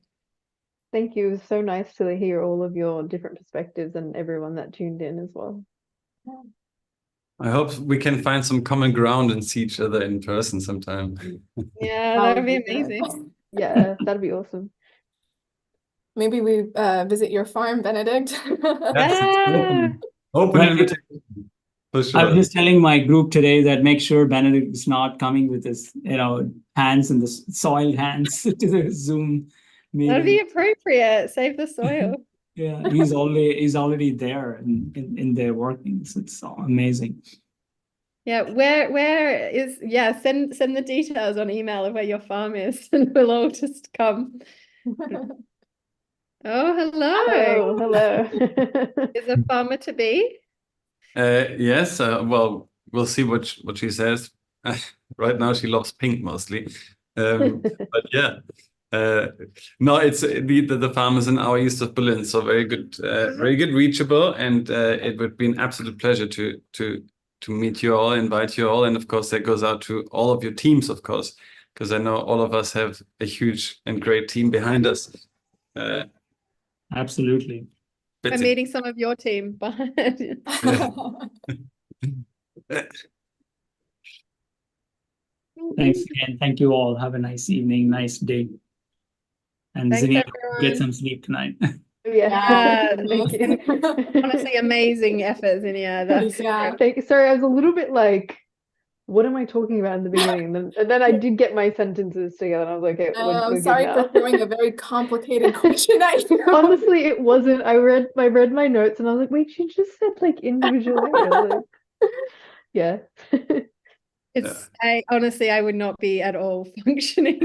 Thank you. It was so nice to hear all of your different perspectives and everyone that tuned in as well. I hope we can find some common ground and see each other in person sometime. Yeah, That that would would be be good. amazing. Yeah, that'd be awesome. Maybe we visit your farm, Benedict. Yes, it's open. Open Well, invitation for I was sure. just telling my group today that make sure Benedict is not coming with his, hands in the soiled hands to the Zoom That'd be meeting. appropriate. Save the soil. Yeah, he's already there in their workings. It's amazing. Yeah, where is send the details on email of where your farm is and we'll all just come. Oh, hello. Oh, hello. Is a farmer to be? Yes, well, we'll see what she says. Right now, she loves pink mostly. But yeah, no, it's the farm is in our east of Berlin, so very good, reachable, and it would be an absolute pleasure to meet you all, invite you all, and of course that goes out to all of your teams, of course, because I know all of us have a huge and great team behind us. Absolutely. I'm meeting some of your team, but Thanks again. Thank you all. Have a nice evening, nice day. And thanks Zinnia, everyone. get some sleep tonight. Yeah. Yeah, Thank you. Honestly, amazing effort, Zinnia. That's Yeah. Sorry, I was a little bit like, what am I talking about in the beginning? And then I did get my sentences together and I was like, okay, we're I'm good sorry now. for throwing a very complicated question at you. Honestly, it wasn't. I read my notes and I was like, wait, she just said like individual language. I was like, yeah. I honestly, I would not be at all functioning